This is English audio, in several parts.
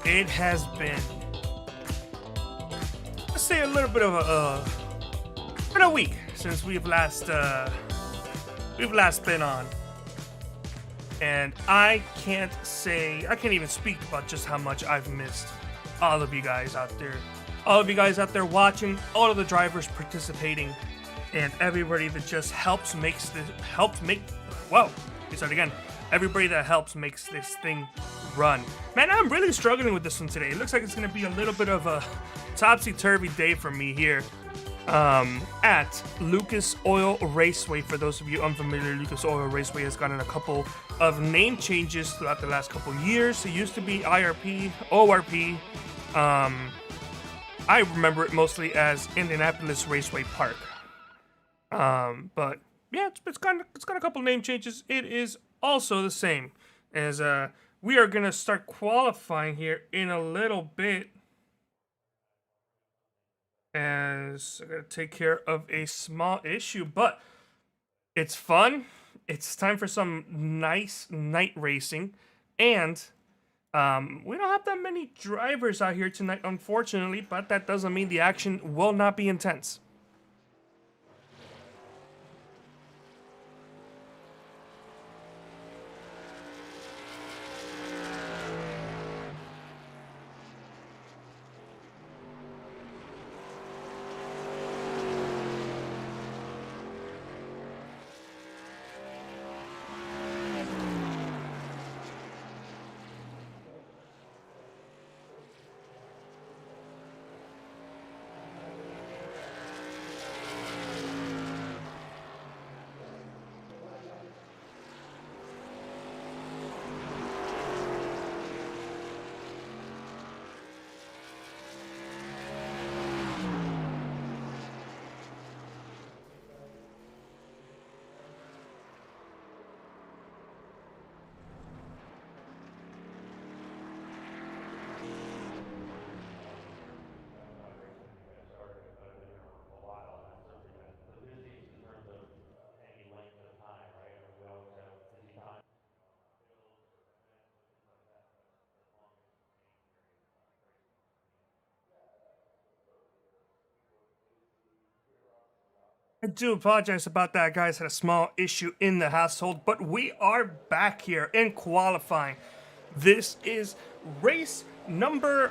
it has been, let's say, a little bit of been a week since we've last been on, and I can't even speak about just how much I've missed all of you guys out there, watching, all of the drivers participating, and everybody that just helps make everybody that helps makes this thing run. Man, I'm really struggling with this one today. It looks like it's going to be a little bit of a topsy-turvy day for me here at Lucas Oil Raceway. For those of you unfamiliar, Lucas Oil Raceway has gotten a couple of name changes throughout the last couple years. It used to be IRP, ORP. I remember it mostly as Indianapolis Raceway Park. But yeah, it's got a couple name changes. It is also the same as we are gonna start qualifying here in a little bit, as I gotta take care of a small issue, but it's fun. It's time for some nice night racing, and we don't have that many drivers out here tonight, unfortunately, but that doesn't mean the action will not be intense. I do apologize about that, guys. Had a small issue in the household, but we are back here in qualifying. This is race number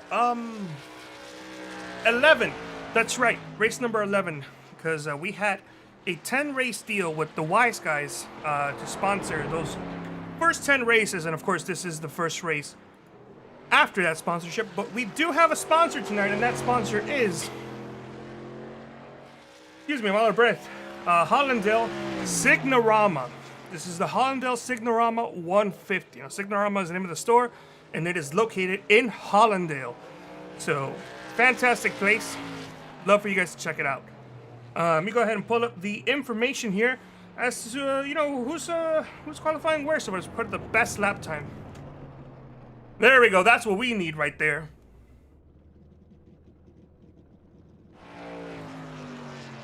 11. That's right, race number 11, because we had a 10 race deal with the Wise Guys to sponsor those first 10 races, and of course this is the first race after that sponsorship. But we do have a sponsor tonight, and that sponsor is, excuse me, I'm out of breath. Hallandale Signarama. This is the Hallandale Signarama 150. Now, Signarama is the name of the store, and it is located in Hallandale. So, fantastic place. Love for you guys to check it out. Let me go ahead and pull up the information here as to who's qualifying where. So let's put the best lap time. There we go. That's what we need right there.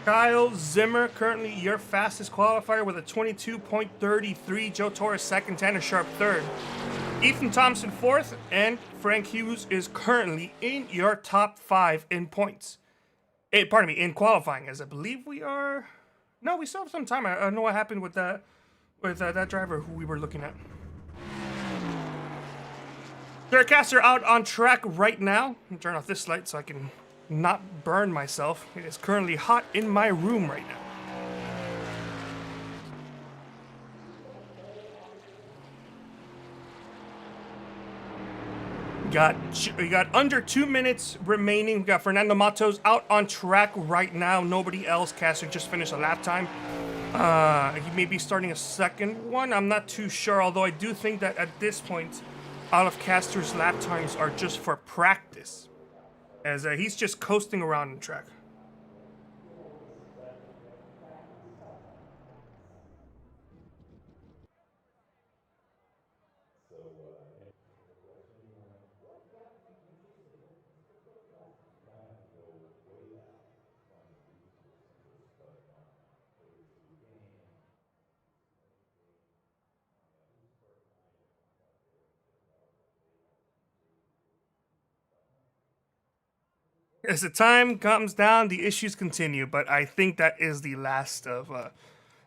Kyle Zimmer, currently your fastest qualifier with a 22.33. Joe Torres second, Tanner Sharp third. Ethan Thompson fourth, and Frank Hughes is currently in your top 5 in points. In qualifying, as I believe we are. No, we still have some time. I don't know what happened with that driver who we were looking at. Derek Caster out on track right now. Let me turn off this light so I can not burn myself. It is currently hot in my room right now. We got under 2 minutes remaining. We got Fernando Matos out on track right now. Nobody else. Caster just finished a lap time. He may be starting a second one. I'm not too sure, although I do think that at this point, all of Caster's lap times are just for practice, as he's just coasting around the track. As the time comes down, the issues continue, but I think that is the last of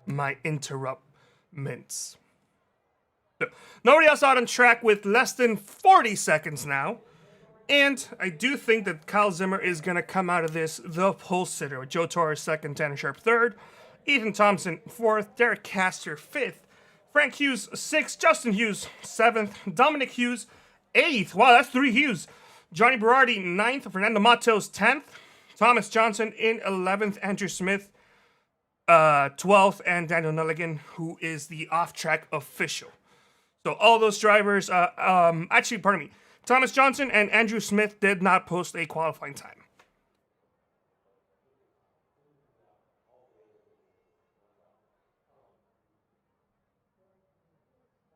my interruptments. So, nobody else out on track with less than 40 seconds now. And I do think that Kyle Zimmer is going to come out of this the pole sitter, with Joe Torres second, Tanner Sharp third, Ethan Thompson fourth, Derek Castor fifth, Frank Hughes sixth, Justin Hughes seventh, Dominic Hughes eighth. Wow, that's 3 Hughes. Johnny Berardi ninth, Fernando Matos 10th, Thomas Johnson in 11th, Andrew Smith 12th, and Daniel Nelligan, who is the off-track official. So all those drivers, actually, pardon me, Thomas Johnson and Andrew Smith did not post a qualifying time.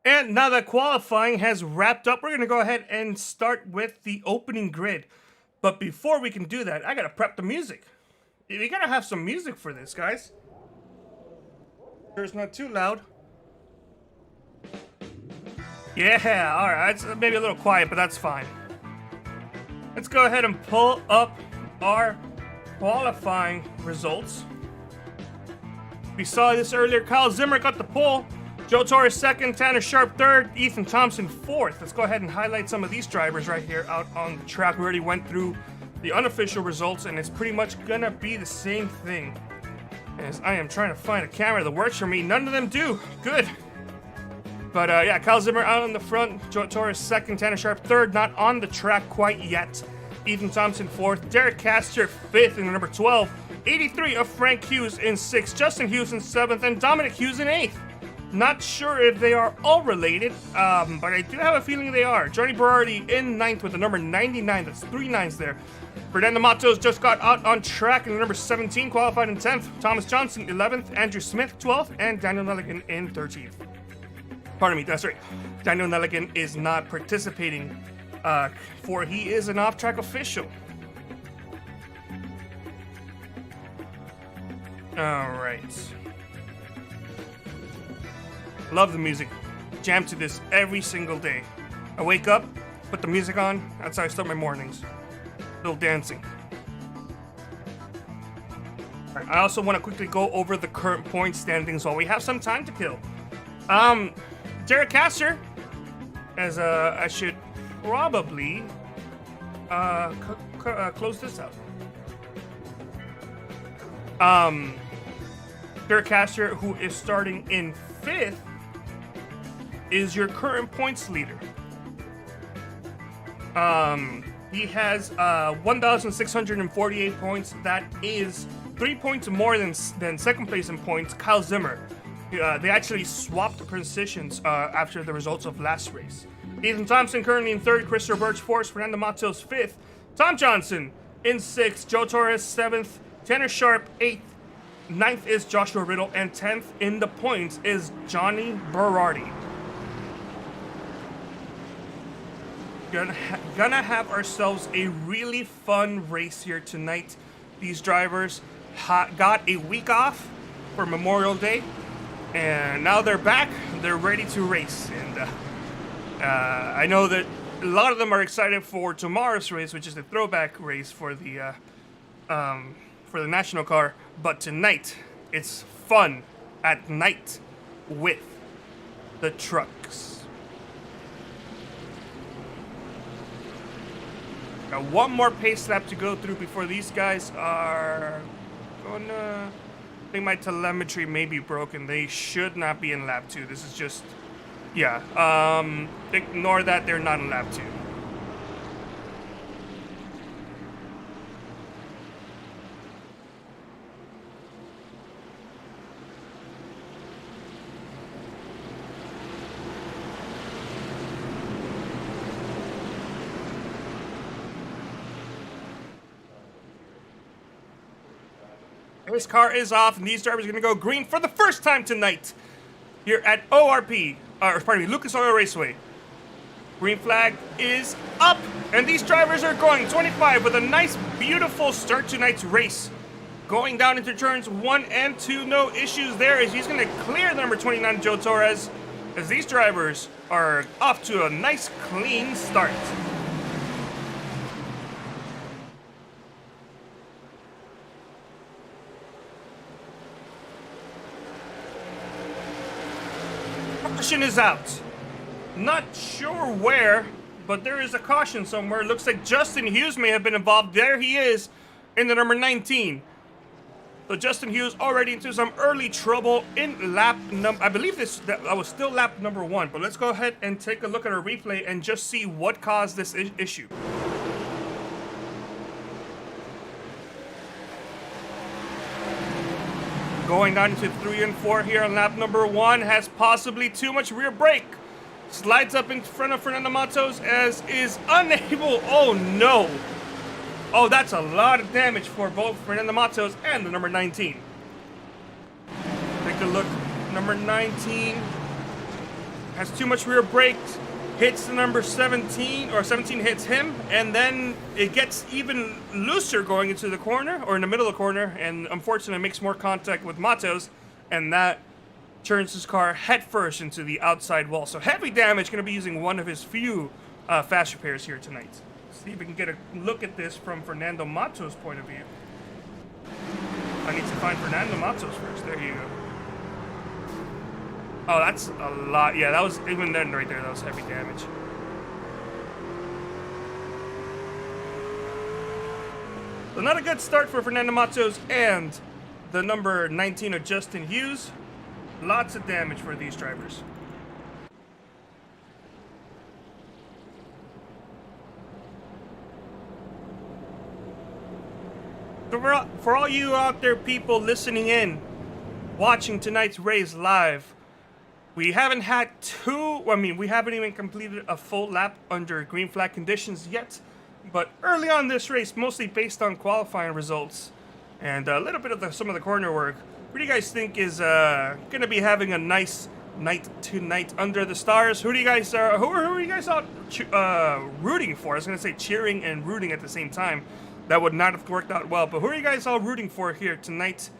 And now that qualifying has wrapped up, we're going to go ahead and start with the opening grid. But before we can do that, I got to prep the music. We got to have some music for this, guys. Sure it's not too loud. Yeah, alright, it's maybe a little quiet, but that's fine. Let's go ahead and pull up our qualifying results. We saw this earlier. Kyle Zimmer got the pole. Joe Torres second, Tanner Sharp third, Ethan Thompson fourth. Let's go ahead and highlight some of these drivers right here out on the track. We already went through the unofficial results, and it's pretty much gonna be the same thing. As I am trying to find a camera that works for me. None of them do. Good. But yeah, Kyle Zimmer out on the front, Joe Torres second, Tanner Sharp third, not on the track quite yet. Ethan Thompson fourth, Derek Castor fifth in number 12, 83 of Frank Hughes in sixth, Justin Hughes in seventh, and Dominic Hughes in eighth. Not sure if they are all related, but I do have a feeling they are. Johnny Berardi in ninth with the number 99, that's 3 nines there. Fernando Matos just got out on track in the number 17, qualified in 10th. Thomas Johnson 11th, Andrew Smith 12th, and Daniel Nelligan in 13th. Pardon me, that's right. Daniel Nelligan is not participating, for he is an off-track official. Alright. Love the music. Jam to this every single day. I wake up, put the music on, that's how I start my mornings. Little dancing. Right, I also want to quickly go over the current point standings while we have some time to kill. Derek Castor, as I should probably close this out. Derek Castor, who is starting in 5th, is your current points leader. He has 1,648 points. That is 3 points more than second place in points, Kyle Zimmer. They actually swapped positions after the results of last race. Ethan Thompson currently in 3rd, Christopher Birch 4th, Fernando Matos 5th, Tom Johnson in 6th, Joe Torres 7th, Tanner Sharp 8th, 9th is Joshua Riddle, and 10th in the points is Johnny Berardi. Gonna have ourselves a really fun race here tonight. These drivers got a week off for Memorial Day, and now they're back. They're ready to race, and I know that a lot of them are excited for tomorrow's race, which is the throwback race for the national car. But tonight, it's fun at night with the trucks. Got one more pace lap to go through before these guys are gonna... I think my telemetry may be broken. They should not be in lap 2. This is just... yeah. Ignore that. They're not in lap 2. This car is off, and these drivers are going to go green for the first time tonight here at Lucas Oil Raceway. Green flag is up, and these drivers are going 25 with a nice, beautiful start to tonight's race. Going down into turns 1 and 2, no issues there, as he's going to clear the number 29, Joe Torres, as these drivers are off to a nice, clean start. caution is out. Not sure where, but there is a caution somewhere. Looks like Justin Hughes may have been involved. There he is in the number 19. So Justin Hughes already into some early trouble in lap number, I believe that was still lap number 1, but let's go ahead and take a look at our replay and just see what caused this issue. Going down into 3 and 4 here on lap number 1, has possibly too much rear brake. Slides up in front of Fernando Matos as is unable, oh no. Oh, that's a lot of damage for both Fernando Matos and the number 19. Take a look. Number 19 has too much rear brake, hits the number 17, or 17 hits him, and then it gets even looser going into the corner, or in the middle of the corner, and unfortunately makes more contact with Matos, and that turns his car headfirst into the outside wall. So heavy damage, going to be using one of his few fast repairs here tonight. See if we can get a look at this from Fernando Matos' point of view. I need to find Fernando Matos first. There you go. Oh, that's a lot. Yeah, that was, even then right there, that was heavy damage. So not a good start for Fernando Matos and the number 19 of Justin Hughes. Lots of damage for these drivers. So for all you out there people listening in, watching tonight's race live, we haven't had we haven't even completed a full lap under green flag conditions yet, but early on this race, mostly based on qualifying results and a little bit of some of the corner work, what do you guys think is going to be having a nice night tonight under the stars? Who are you guys out rooting for? I was going to say cheering and rooting at the same time. That would not have worked out well, but who are you guys all rooting for here tonight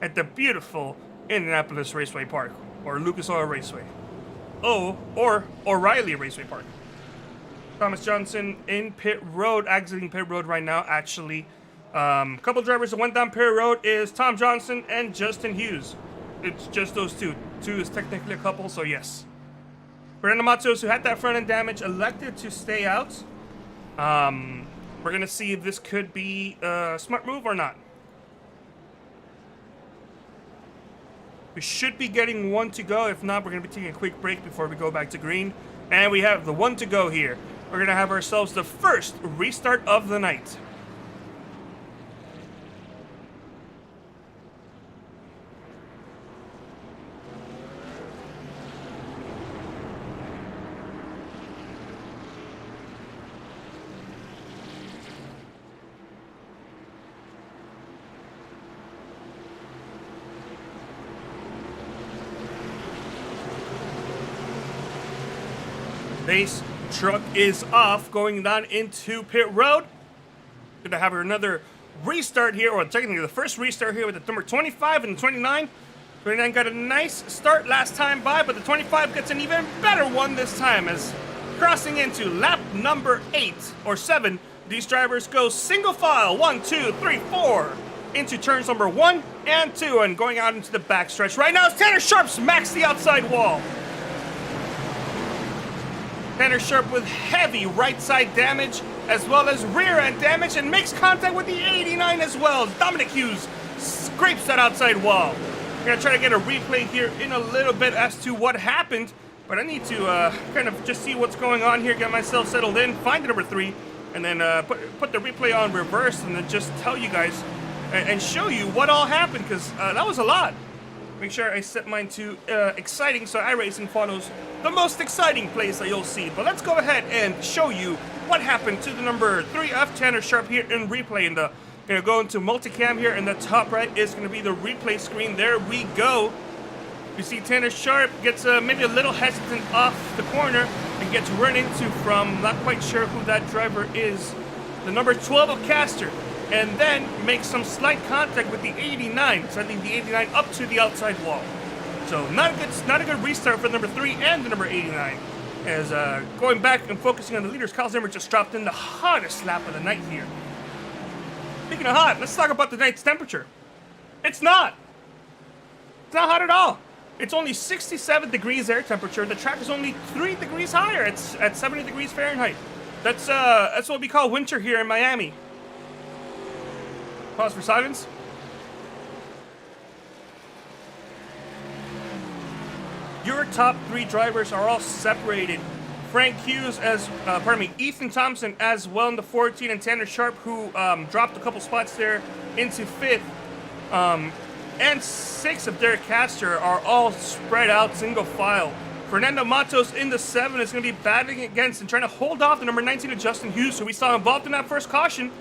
at the beautiful Indianapolis Raceway Park, or Lucas Oil Raceway? Oh, or O'Reilly Raceway Park. Thomas Johnson in pit road, exiting pit road right now, actually. Couple drivers that went down pit road is Tom Johnson and Justin Hughes. It's just those two. Two is technically a couple, so yes. Fernando Matos, who had that front end damage, elected to stay out. We're going to see if this could be a smart move or not. We should be getting 1 to go. If not, we're going to be taking a quick break before we go back to green. And we have the 1 to go here. We're going to have ourselves the first restart of the night. Base truck is off, going down into pit road. Gonna have another restart here, or technically the first restart here with the number 25 and the 29. 29 got a nice start last time by, but the 25 gets an even better one this time, as crossing into lap number 8 or 7, these drivers go single file 1, 2, 3, 4 into turns number 1 and 2, and going out into the backstretch. Right now, Tanner Sharp smacks the outside wall. Tanner Sharp with heavy right side damage as well as rear end damage, and makes contact with the 89 as well. Dominic Hughes scrapes that outside wall. We're going to try to get a replay here in a little bit as to what happened, but I need to kind of just see what's going on here, get myself settled in, find the number 3, and then put the replay on reverse, and then just tell you guys and show you what all happened, because that was a lot. Make sure I set mine to exciting, so iRacing follows the most exciting place that you'll see. But let's go ahead and show you what happened to the number 3 of Tanner Sharp here in replay. And gonna go into multicam here, and the top right is gonna be the replay screen. There we go. You see Tanner Sharp gets maybe a little hesitant off the corner and gets run into from, not quite sure who that driver is, the number 12 of Caster, and then makes some slight contact with the 89, sending the 89 up to the outside wall. So not a good restart for the number 3 and the number 89. As going back and focusing on the leaders, Kyle Zimmer just dropped in the hottest lap of the night here. Speaking of hot, let's talk about the night's temperature. It's not hot at all. It's only 67 degrees air temperature. The track is only 3 degrees higher. It's at 70 degrees Fahrenheit. That's what we call winter here in Miami. Pause for silence. Your top 3 drivers are all separated. Frank Hughes Ethan Thompson as well in the 14, and Tanner Sharp, who dropped a couple spots there into 5th. And 6 of Derek Castor are all spread out single file. Fernando Matos in the 7 is going to be battling against and trying to hold off the number 19 of Justin Hughes, who we saw involved in that first caution.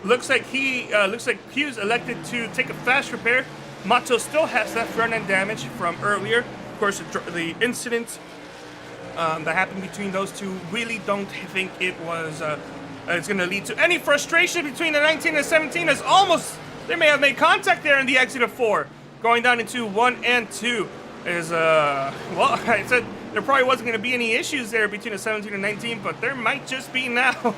Looks like Hughes elected to take a fast repair. Matos still has that front end damage from earlier. Of course, the incident that happened between those two, really don't think it was it's going to lead to any frustration between the 19 and 17, as almost they may have made contact there in the exit of 4, going down into 1 and 2. Is well, I said there probably wasn't going to be any issues there between the 17 and 19, but there might just be now.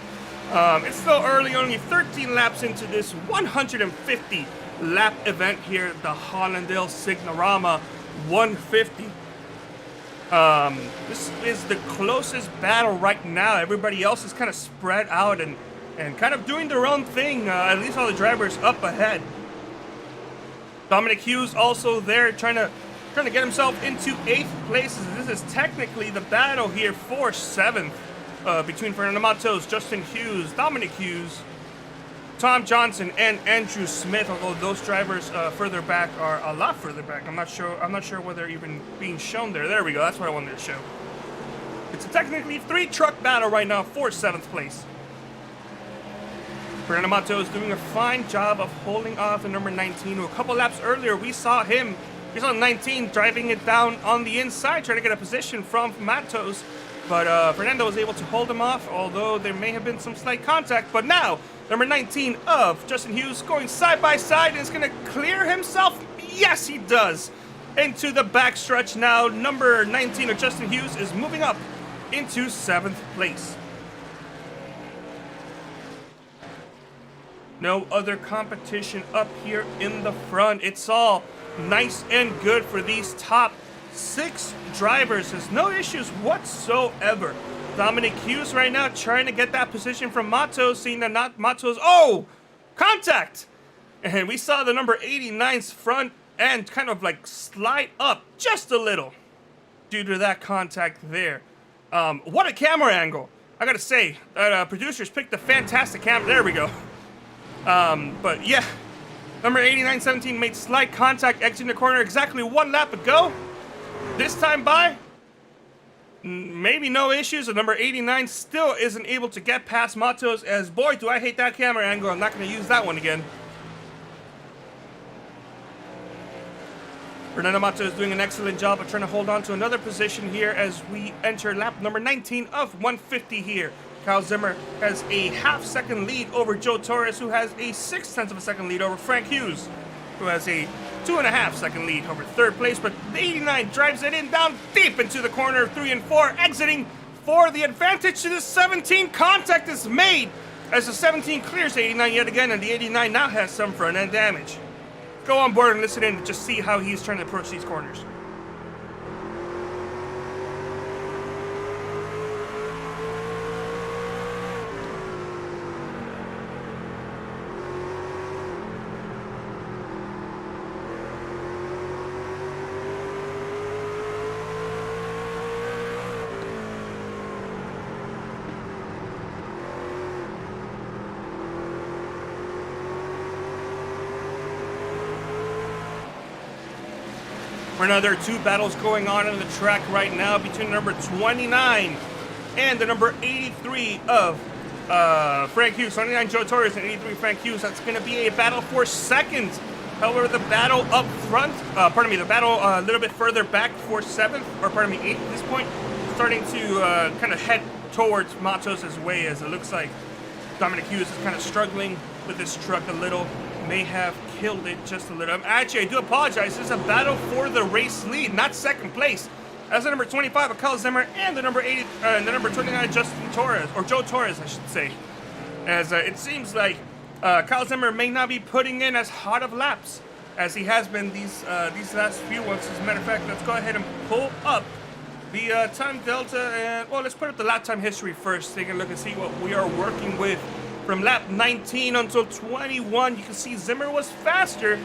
It's still early, only 13 laps into this 150 lap event here at the Hallandale Signarama 150. This is the closest battle right now. Everybody else is kind of spread out and kind of doing their own thing, at least all the drivers up ahead. Dominic Hughes also there trying to get himself into 8th place. This is technically the battle here for 7th between Fernando Matos, Justin Hughes, Dominic Hughes, Tom Johnson, and Andrew Smith. Although those drivers further back are a lot further back. I'm not sure whether they're even being shown there. There we go. That's what I wanted to show. It's a technically 3-truck battle right now for 7th place. Fernando Matos doing a fine job of holding off the number 19, who a couple laps earlier we saw 19 driving it down on the inside, trying to get a position from Matos. But Fernando was able to hold him off, although there may have been some slight contact. But now, number 19 of Justin Hughes going side by side and is going to clear himself. Yes, he does. Into the backstretch now. Number 19 of Justin Hughes is moving up into 7th place. No other competition up here in the front. It's all nice and good for these top 6 drivers. There's no issues whatsoever. Dominic Hughes right now trying to get that position from Matos, seeing that not Matos. Oh, contact! And we saw the number 89's front end kind of like slide up just a little due to that contact there. What a camera angle. I gotta say, producers picked a fantastic camera. There we go. But yeah, number 89-17 made slight contact exiting the corner exactly 1 lap ago. This time by, maybe no issues. The number 89 still isn't able to get past Matos, as boy, do I hate that camera angle. I'm not going to use that one again. Fernando Matos is doing an excellent job of trying to hold on to another position here as we enter lap number 19 of 150 here. Kyle Zimmer has a half-second lead over Joe Torres, who has a 0.6 of a second lead over Frank Hughes, who has a 2.5-second lead over 3rd place. But the 89 drives it in down deep into the corner of 3 and 4, exiting for the advantage to the 17. Contact is made as the 17 clears the 89 yet again, and the 89 now has some front-end damage. Go on board and listen in to just see how he's trying to approach these corners. For another 2 battles going on the track right now between number 29 and the number 83 of Frank Hughes. 29 Joe Torres and 83 Frank Hughes. That's going to be a battle for 2nd. However, the battle up front, the battle a little bit further back for 7th, or 8th at this point, starting to kind of head towards Matos' way, as it looks like Dominic Hughes is kind of struggling with this truck a little. May have killed it just a little. Actually, I do apologize. This is a battle for the race lead, not 2nd place. As the number 25 of Kyle Zimmer and the number 29 Justin Torres, or Joe Torres, I should say. As it seems like Kyle Zimmer may not be putting in as hot of laps as he has been these last few ones. As a matter of fact, let's go ahead and pull up the time delta, and well, let's put up the lap time history first. Take a look and see what we are working with from lap 19 until 21. You can see Zimmer was faster.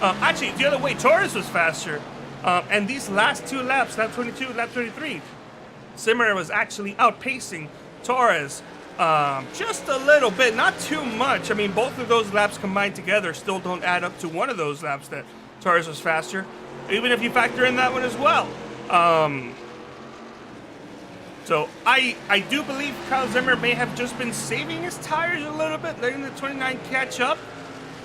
Actually, the other way, Torres was faster. And these last two laps, lap 22, lap 23, Zimmer was actually outpacing Torres just a little bit, not too much. I mean, both of those laps combined together still don't add up to one of those laps that Torres was faster, even if you factor in that one as well. So I do believe Kyle Zimmer may have just been saving his tires a little bit, letting the 29 catch up.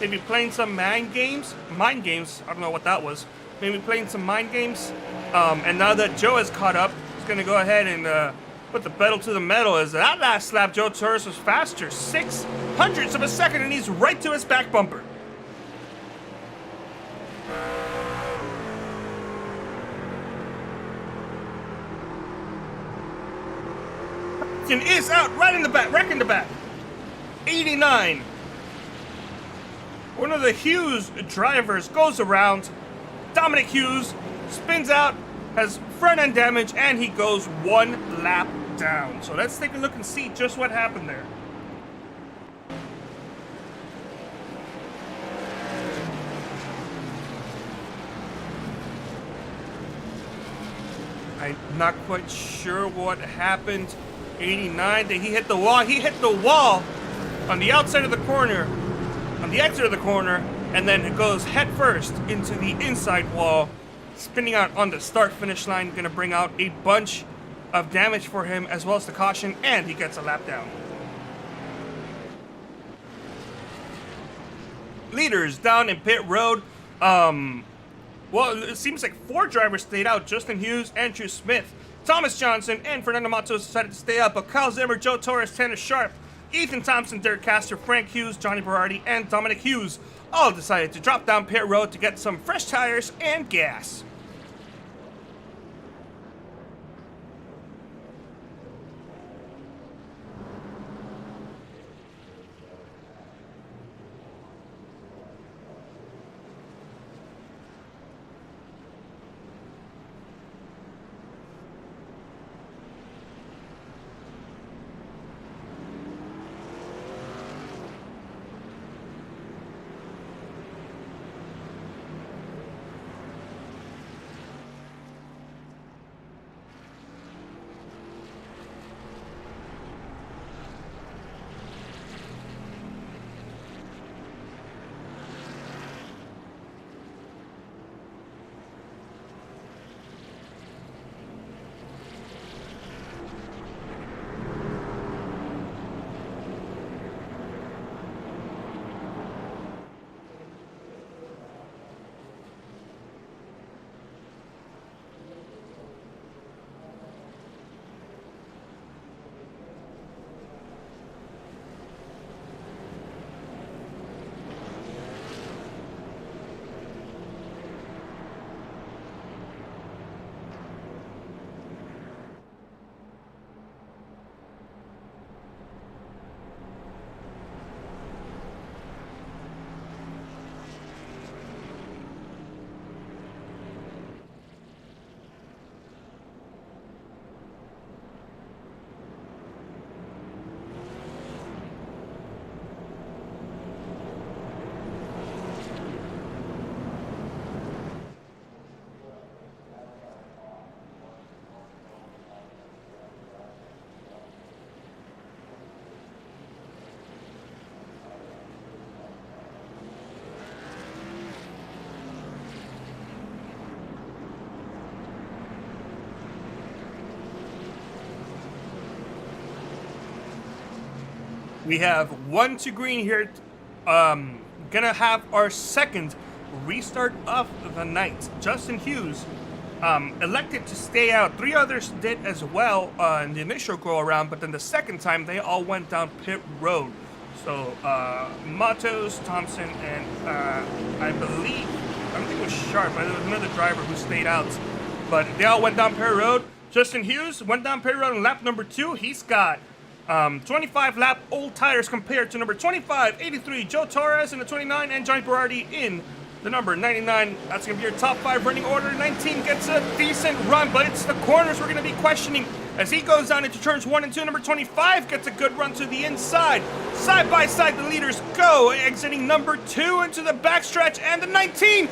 Maybe playing some mind games. I don't know what that was. Maybe playing some mind games. And now that Joe has caught up, he's going to go ahead and put the pedal to the metal. As that last lap, Joe Torres was faster, 0.06 of a second, and he's right to his back bumper. Is out right in the back, wreck in the back. 89. One of the Hughes drivers goes around. Dominic Hughes spins out, has front end damage, and he goes one lap down. So let's take a look and see just what happened there. I'm not quite sure what happened. 89, did he hit the wall? He hit the wall on the outside of the corner, on the exit of the corner, and then it goes head first into the inside wall, spinning out on the start-finish line, going to bring out a bunch of damage for him, as well as the caution, and he gets a lap down. Leaders down in pit road. Well, it seems like 4 drivers stayed out. Justin Hughes, Andrew Smith, Thomas Johnson, and Fernando Matos decided to stay up, but Kyle Zimmer, Joe Torres, Tanner Sharp, Ethan Thompson, Derek Castor, Frank Hughes, Johnny Berardi, and Dominic Hughes all decided to drop down pit road to get some fresh tires and gas. We have 1 to green here. Gonna have our second restart of the night. Justin Hughes elected to stay out. 3 others did as well in the initial go around, but then the second time they all went down pit road. So Matos, Thompson, and I don't think it was Sharp, but there was another driver who stayed out. But they all went down pit road. Justin Hughes went down pit road in lap number 2. He's got 25 lap old tires compared to number 25, 83, Joe Torres in the 29, and Johnny Berardi in the number 99, that's going to be your top 5 running order. 19 gets a decent run, but it's the corners we're going to be questioning as he goes down into turns 1 and 2. Number 25 gets a good run to the inside. Side by side, the leaders go, exiting number 2 into the backstretch, and the 19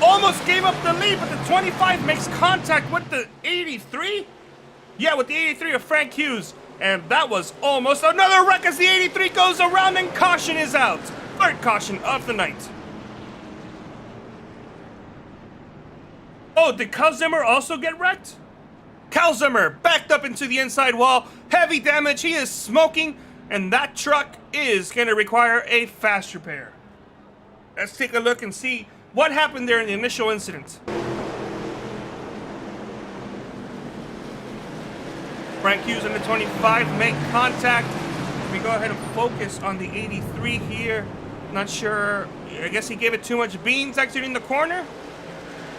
almost gave up the lead, but the 25 makes contact with the 83. Yeah, with the 83 of Frank Hughes, and that was almost another wreck as the 83 goes around and caution is out. Third caution of the night. Oh, did Kyle Zimmer also get wrecked? Kyle Zimmer backed up into the inside wall. Heavy damage. He is smoking. And that truck is going to require a fast repair. Let's take a look and see what happened there in the initial incident. Frank Hughes and the 25 make contact. We go ahead and focus on the 83 here. Not sure. I guess he gave it too much beans exiting the corner.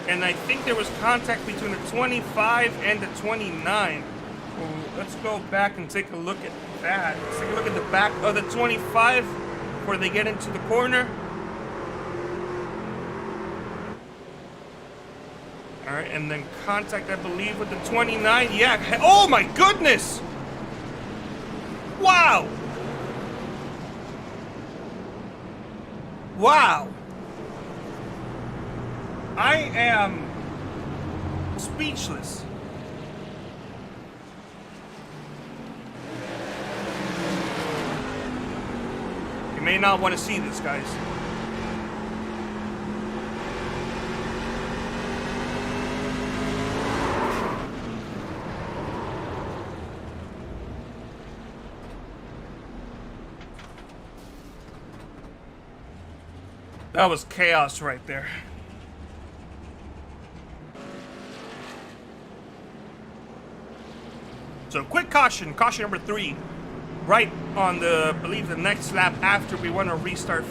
And I think there was contact between the 25 and the 29. Well, let's go back and take a look at that. Let's take a look at the back of the 25 before they get into the corner. All right, and then contact, I believe, with the 29. Yeah. Oh my goodness! Wow! Wow! I am speechless. You may not want to see this, guys. That was chaos right there. So quick caution, caution number 3, right on the, I believe the next lap after we want to restart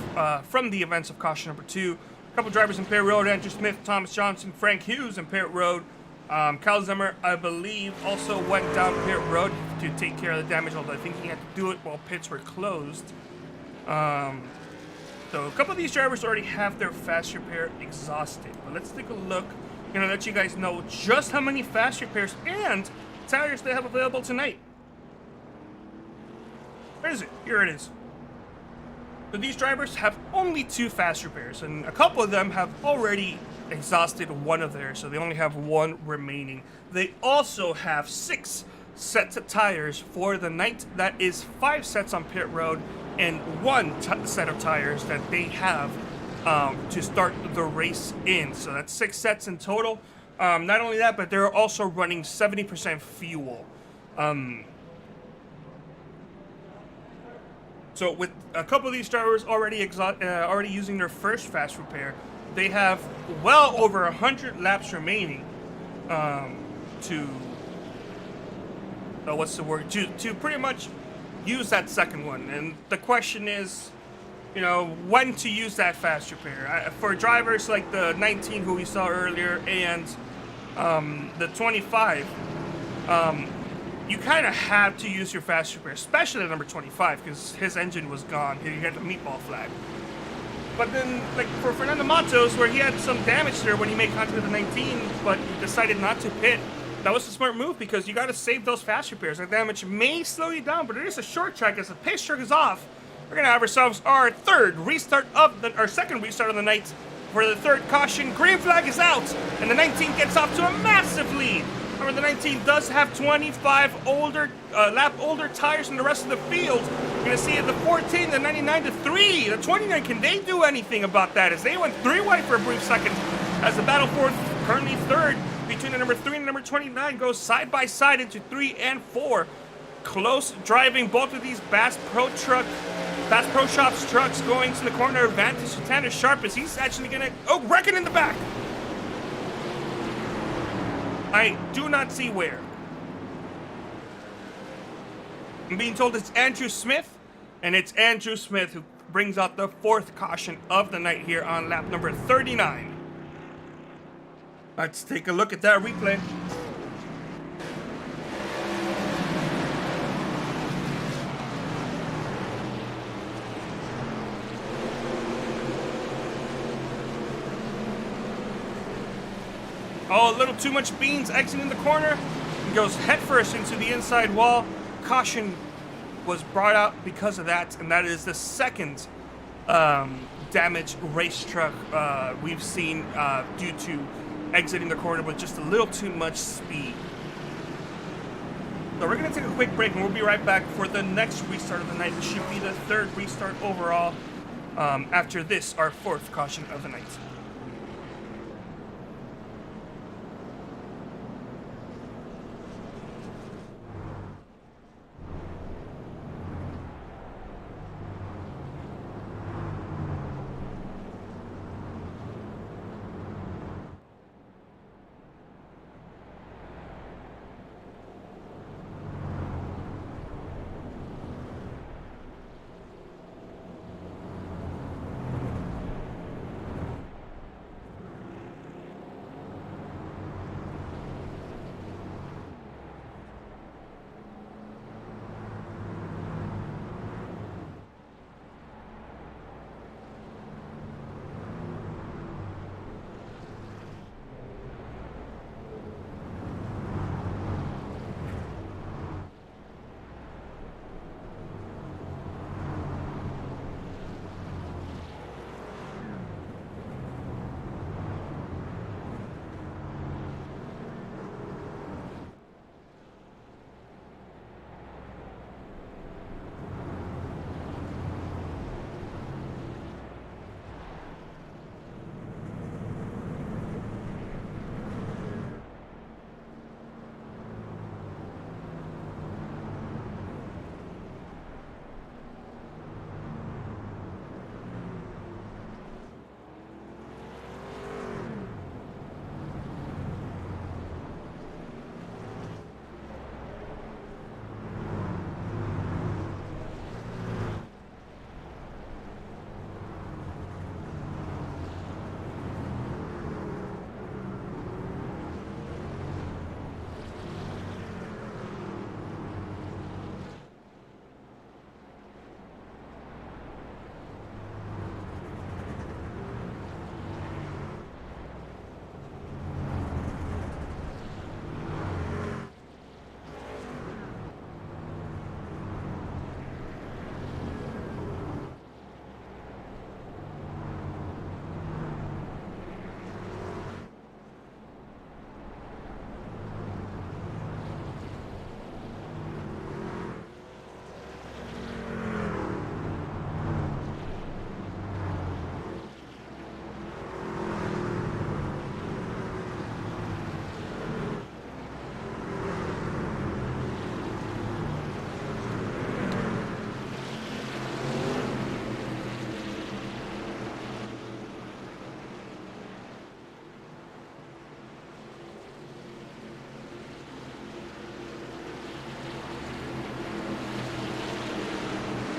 from the events of caution number 2. A couple drivers in pit road, Andrew Smith, Thomas Johnson, Frank Hughes in pit road. Kyle Zimmer, I believe, also went down pit road to take care of the damage, although I think he had to do it while pits were closed. So a couple of these drivers already have their fast repair exhausted, but let's take a look. I'm going to let you guys know just how many fast repairs and tires they have available tonight. Where is it? Here it is. So these drivers have only 2 fast repairs, and a couple of them have already exhausted one of theirs, so they only have 1 remaining. They also have 6 sets of tires for the night. That is 5 sets on pit road and 1 set of tires that they have to start the race in. So that's 6 sets in total. Not only that, but they're also running 70% fuel. So with a couple of these drivers already using their first fast repair, they have well over 100 laps remaining to to pretty much use that second one. And the question is, you know, when to use that fast repair. For drivers like the 19 who we saw earlier and the 25, you kind of have to use your fast repair, especially at number 25, because his engine was gone. He had the meatball flag. But then, like for Fernando Matos, where he had some damage there when he made contact with the 19, but he decided not to pit, that was a smart move because you got to save those fast repairs. That damage may slow you down, but it is a short track. As the pace truck is off, we're gonna have ourselves our second restart of the night. For the third caution, green flag is out, and the 19 gets off to a massive lead. However, the 19 does have 25 lap older tires than the rest of the field. You're gonna see the 14, the 99 to 3. The 29, can they do anything about that? As they went 3 wide for a brief second, as the battle for currently third between the number 3 and number 29 goes side by side into 3 and 4. Close driving, both of these Bass Pro Shops trucks going to the corner advantage to Tanner Sharp as he's actually gonna wreck it in the back. I do not see where. I'm being told it's Andrew Smith, and it's Andrew Smith who brings out the 4th caution of the night here on lap number 39. Let's take a look at that replay. Oh, a little too much beans exiting the corner. He goes headfirst into the inside wall. Caution was brought out because of that, and that is the second damaged race truck we've seen due to exiting the corner with just a little too much speed. So we're going to take a quick break, and we'll be right back for the next restart of the night. It should be the third restart overall. After this, our fourth caution of the night.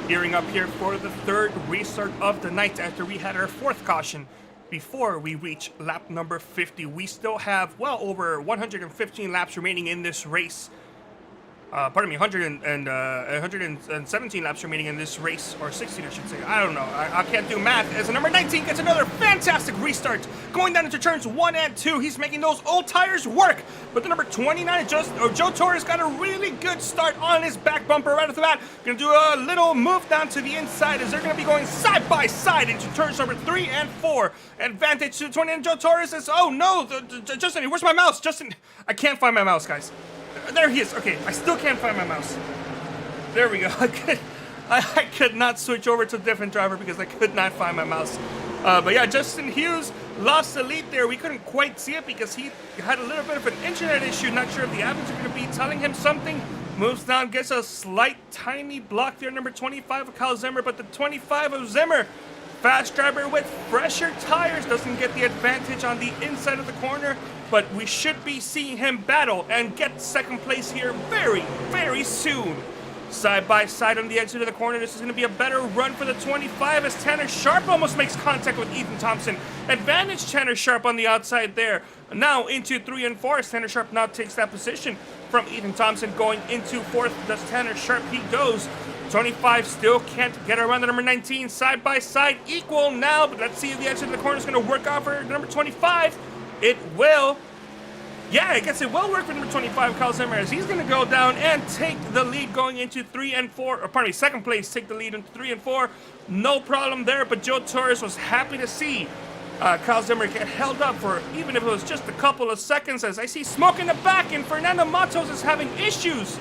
Gearing up here for the third restart of the night after we had our fourth caution before we reach lap number 50. We still have well over 115 laps remaining in this race. 117 laps remaining in this race, or 16 I should say. I don't know, I can't do math. As the number 19 gets another fantastic restart, going down into turns 1 and 2. He's making those old tires work, but the number 29, Joe Torres, got a really good start on his back bumper right off the bat. Gonna do a little move down to the inside as they're gonna be going side by side into turns number 3 and 4. Advantage to the 29, Joe Torres says, oh no, Justin, where's my mouse? Justin, I can't find my mouse, guys. There he is. Okay, I still can't find my mouse. There we go. I could not switch over to a different driver because I could not find my mouse. But yeah, Justin Hughes lost the lead there. We couldn't quite see it because he had a little bit of an internet issue. Not sure if the admins are going to be telling him something. Moves down, gets a slight, tiny block there. Number 25 of Kyle Zimmer, but the 25 of Zimmer, fast driver with fresher tires, doesn't get the advantage on the inside of the corner. But we should be seeing him battle and get second place here very, very soon. Side by side on the exit of the corner. This is going to be a better run for the 25 as Tanner Sharp almost makes contact with Ethan Thompson. Advantage Tanner Sharp on the outside there. Now into 3 and 4 as Tanner Sharp now takes that position from Ethan Thompson. Going into 4th, does Tanner Sharp. He goes. 25 still can't get around the number 19. Side by side equal now, but let's see if the exit of the corner is going to work out for number 25. It will. Yeah, I guess it will work for number 25, Kyle Zimmer, as he's going to go down and take the lead going into 3 and 4. Or pardon me, second place, take the lead into 3 and 4. No problem there, but Joe Torres was happy to see Kyle Zimmer get held up for, even if it was just a couple of seconds, as I see smoke in the back, and Fernando Matos is having issues.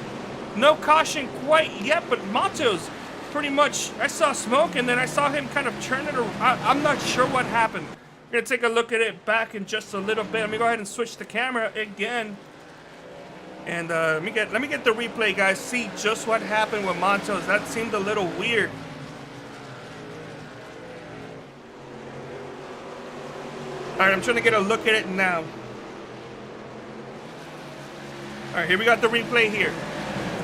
No caution quite yet, but Matos pretty much, I saw smoke, and then I saw him kind of turn it around. I'm not sure what happened. We're gonna take a look at it back in just a little bit. Let me go ahead and switch the camera again. And let me get the replay, guys. See just what happened with Matos. That seemed a little weird. Alright, I'm trying to get a look at it now. Alright, here we got the replay here.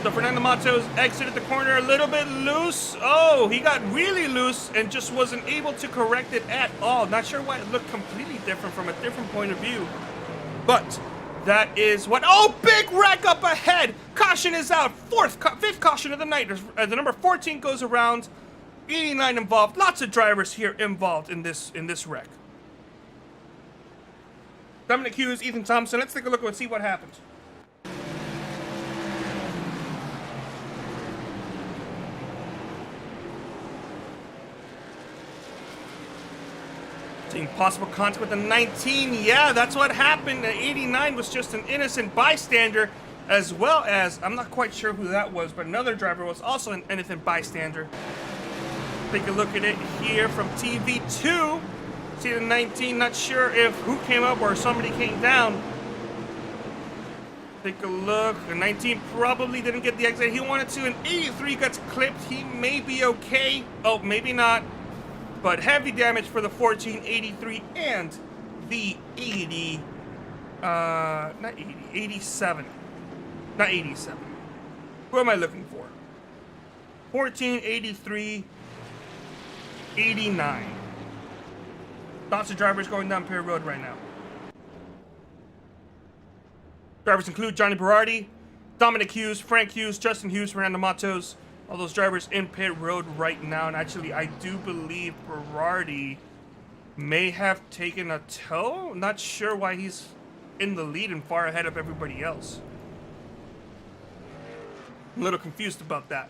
So Fernando Matos exited the corner a little bit loose. Oh, he got really loose and just wasn't able to correct it at all. Not sure why it looked completely different from a different point of view. But that is what... Oh, big wreck up ahead. Caution is out. Fifth caution of the night. The number 14 goes around. 89 involved. Lots of drivers here involved in this wreck. Dominic Hughes, Ethan Thompson. Let's take a look and see what happens. Seeing possible contact with the 19. Yeah, that's what happened. The 89 was just an innocent bystander, as well as, I'm not quite sure who that was, but another driver was also an innocent bystander. Take a look at it here from TV2. See the 19, not sure if who came up or somebody came down. Take a look. The 19 probably didn't get the exit he wanted to, and 83 gets clipped. He may be okay. Oh, maybe not. But heavy damage for the 14, 83, and the 80, not 80, 87. Not 87. Who am I looking for? 14, 83, 89. Lots of drivers going down Pier Road right now. Drivers include Johnny Berardi, Dominic Hughes, Frank Hughes, Justin Hughes, Fernando Matos. All those drivers in pit road right now. And actually, I do believe Berardi may have taken a tow. Not sure why he's in the lead and far ahead of everybody else. I'm a little confused about that.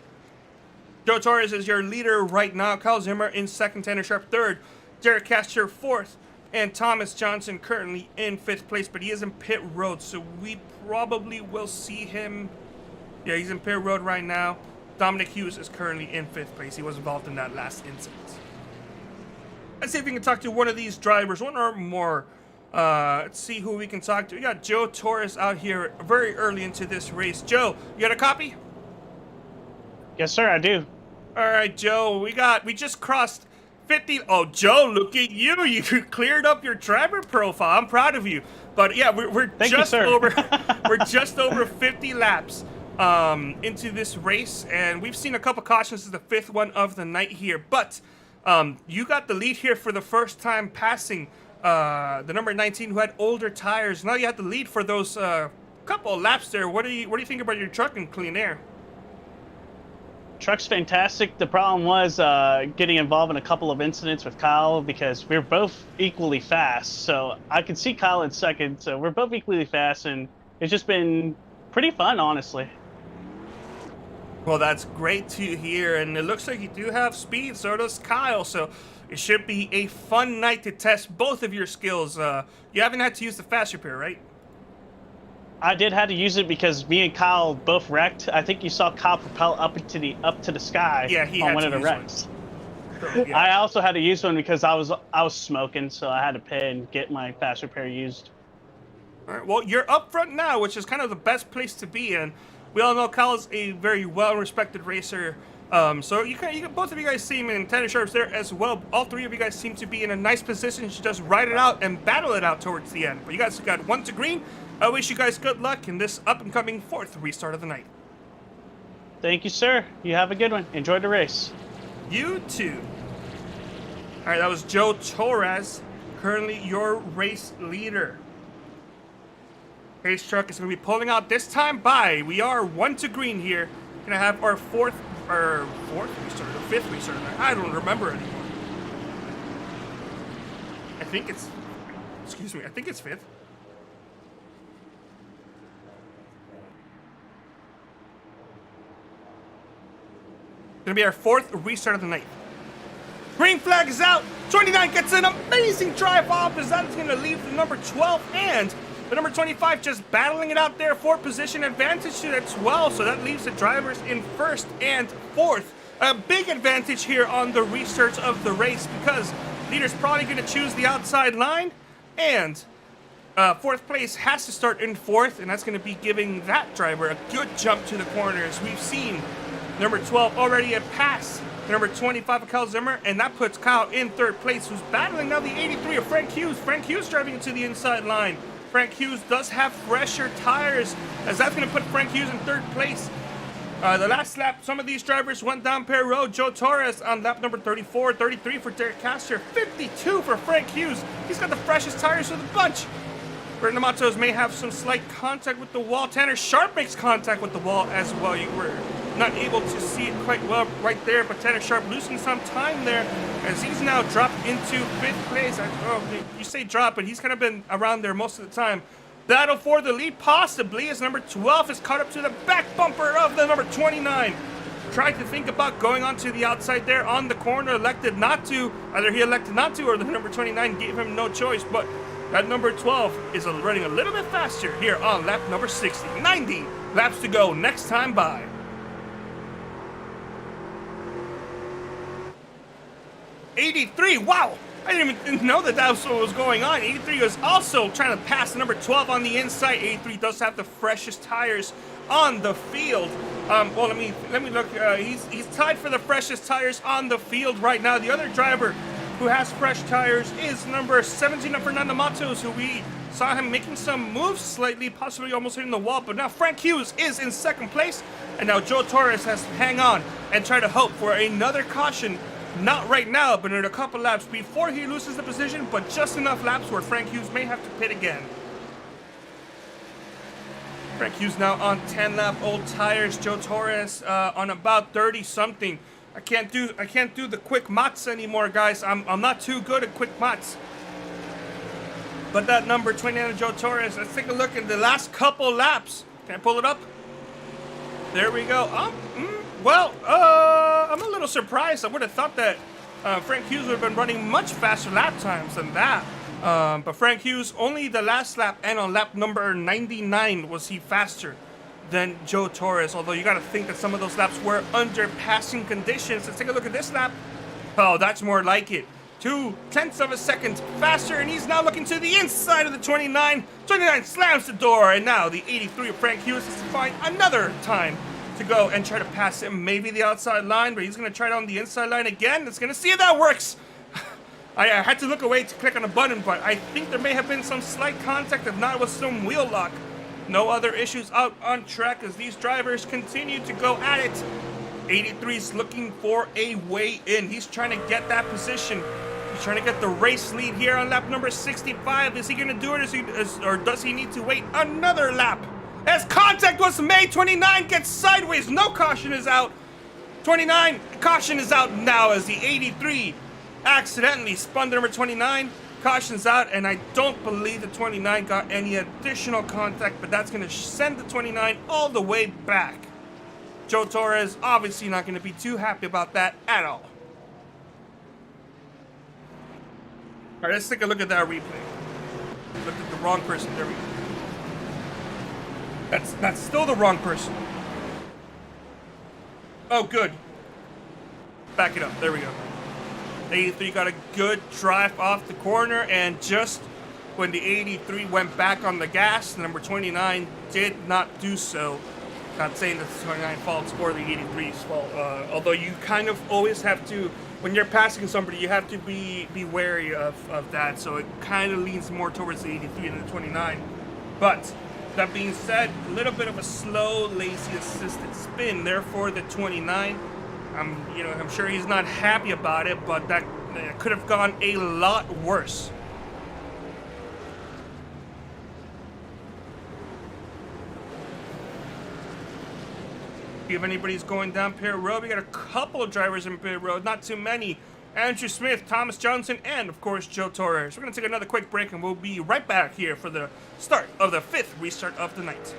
Joe Torres is your leader right now. Kyle Zimmer in second, Tanner Sharp third, Derek Castor fourth, and Thomas Johnson currently in fifth place. But he is in pit road, so we probably will see him. Yeah, he's in pit road right now. Dominic Hughes is currently in fifth place. He was involved in that last incident. Let's see if we can talk to one of these drivers, one or more. Let's see who we can talk to. We got Joe Torres out here very early into this race. Joe, you got a copy? Yes, sir, I do. All right, Joe, we just crossed 50. Oh, Joe, look at you. You cleared up your driver profile. I'm proud of you. But yeah, we're just over we're just over 50 laps into this race, and we've seen a couple cautions. This is the fifth one of the night here, but you got the lead here for the first time, passing the number 19 who had older tires. Now you have the lead for those couple of laps there. What do you think about your truck in clean air? Truck's fantastic. The problem was getting involved in a couple of incidents with Kyle, because we're both equally fast. So I could see Kyle in second, so we're both equally fast, and it's just been pretty fun, honestly. Well, that's great to hear, and it looks like you do have speed, so does Kyle, so it should be a fun night to test both of your skills. You haven't had to use the fast repair, right? I did have to use it because me and Kyle both wrecked. I think you saw Kyle propel up to the sky. Yeah, he on had one to of the use wrecks. So, yeah. I also had to use one because I was smoking, so I had to pay and get my fast repair used. All right, well, you're up front now, which is kind of the best place to be in. We all know Kyle is a very well-respected racer. So you both of you guys seem, and Tanner Sharp's there as well. All three of you guys seem to be in a nice position to just ride it out and battle it out towards the end. But you guys got one to green. I wish you guys good luck in this up-and-coming fourth restart of the night. Thank you, sir. You have a good one. Enjoy the race. You too. All right, that was Joe Torres, currently your race leader. Race truck is going to be pulling out this time by. We are one to green here. Going to have our fifth restart. I don't remember anymore. I think it's fifth. Gonna be our 4th restart of the night. Green flag is out. 29 gets an amazing drive off as that's gonna leave the number 12 and the number 25 just battling it out there for position advantage to that 12. So that leaves the drivers in 1st and 4th. A big advantage here on the restarts of the race because leader's probably gonna choose the outside line, and 4th place has to start in 4th, and that's going to be giving that driver a good jump to the corners. We've seen number 12 already pass number 25 of Kyle Zimmer, and that puts Kyle in 3rd place, who's battling now the 83 of Frank Hughes. Frank Hughes driving into the inside line. Frank Hughes does have fresher tires, as that's going to put Frank Hughes in 3rd place. The last lap, some of these drivers went down Perry Road. Joe Torres on lap number 34, 33 for Derek Castor, 52 for Frank Hughes. He's got the freshest tires of the bunch. Bernard Matos may have some slight contact with the wall. Tanner Sharp makes contact with the wall as well. You were not able to see it quite well right there, but Tanner Sharp losing some time there as he's now dropped into 5th place. You say drop, but he's kind of been around there most of the time. Battle for the lead possibly as number 12 is caught up to the back bumper of the number 29. Tried to think about going onto the outside there on the corner, elected not to. Either he elected not to or the number 29 gave him no choice, but that number 12 is running a little bit faster here on lap number 60. 90 laps to go next time by. '83, wow! I didn't even know that was what was going on. 83 was also trying to pass number 12 on the inside. 83 does have the freshest tires on the field. Well, let me look. He's tied for the freshest tires on the field right now. The other driver who has fresh tires is number 17 of Fernando Matos, who we saw him making some moves slightly, possibly almost hitting the wall. But now Frank Hughes is in 2nd place, and now Joe Torres has to hang on and try to hope for another caution. Not right now, but in a couple laps before he loses the position, but just enough laps where Frank Hughes may have to pit again. Frank Hughes now on 10-lap old tires. Joe Torres on about 30-something. I can't do the quick mats anymore, guys. I'm not too good at quick mats. But that number 29 of Joe Torres, let's take a look at the last couple laps. Can I pull it up? There we go. I'm a little surprised. I would have thought that Frank Hughes would have been running much faster lap times than that. But Frank Hughes, only the last lap and on lap number 99 was he faster than Joe Torres. Although you got to think that some of those laps were under passing conditions. Let's take a look at this lap. Oh, that's more like it. 0.2 of a second faster, and he's now looking to the inside of the 29. 29 slams the door, and now the 83 of Frank Hughes has to find another time to go and try to pass him. Maybe the outside line, but he's going to try it on the inside line again. Let's going to see if that works. I had to look away to click on a button, but I think there may have been some slight contact, if not with some wheel lock. No other issues out on track as these drivers continue to go at it. 83's looking for a way in. He's trying to get that position. He's trying to get the race lead here on lap number 65. Is he going to do it, or does he need to wait another lap? As contact was made, 29 gets sideways. No caution is out. 29, caution is out now as the 83 accidentally spun the number 29. Caution's out, and I don't believe the 29 got any additional contact, but that's going to send the 29 all the way back. Joe Torres obviously not going to be too happy about that at all. All right, let's take a look at that replay. Looked at the wrong person. There we go. That's still the wrong person. Oh, good. Back it up. There we go. 83 got a good drive off the corner, and just when the 83 went back on the gas, the number 29 did not do so. Not saying that the 29 fault's or the 83's fault, although you kind of always have to, when you're passing somebody, you have to be wary of that, so it kind of leans more towards the 83 than the 29. But that being said, a little bit of a slow, lazy assisted spin there for the 29. I'm sure he's not happy about it, but that could have gone a lot worse. If anybody's going down pit road, we got a couple of drivers in pit road, not too many. Andrew Smith, Thomas Johnson, and of course Joe Torres. We're going to take another quick break, and we'll be right back here for the start of the 5th restart of the night.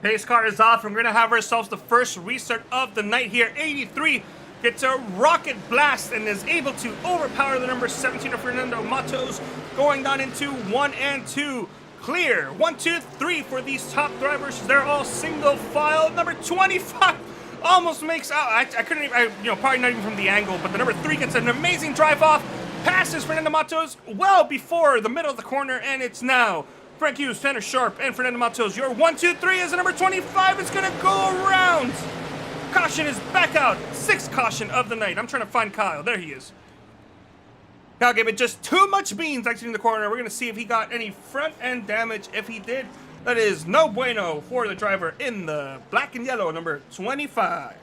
Pace car is off. We're going to have ourselves the first restart of the night here. 83 gets a rocket blast and is able to overpower the number 17 of Fernando Matos, going down into 1 and 2. Clear. 1, 2, 3 for these top drivers. They're all single file. Number 25 almost makes out. I couldn't even, probably not even from the angle, but the number 3 gets an amazing drive off. Passes Fernando Matos well before the middle of the corner, and it's now Frank Hughes, Tanner Sharp, and Fernando Matos. Your 1, 2, 3 as the number 25 is going to go around. Caution is back out. 6th caution of the night. I'm trying to find Kyle. There he is. Kyle gave it just too much beans exiting the corner. We're going to see if he got any front end damage. If he did, that is no bueno for the driver in the black and yellow, number 25.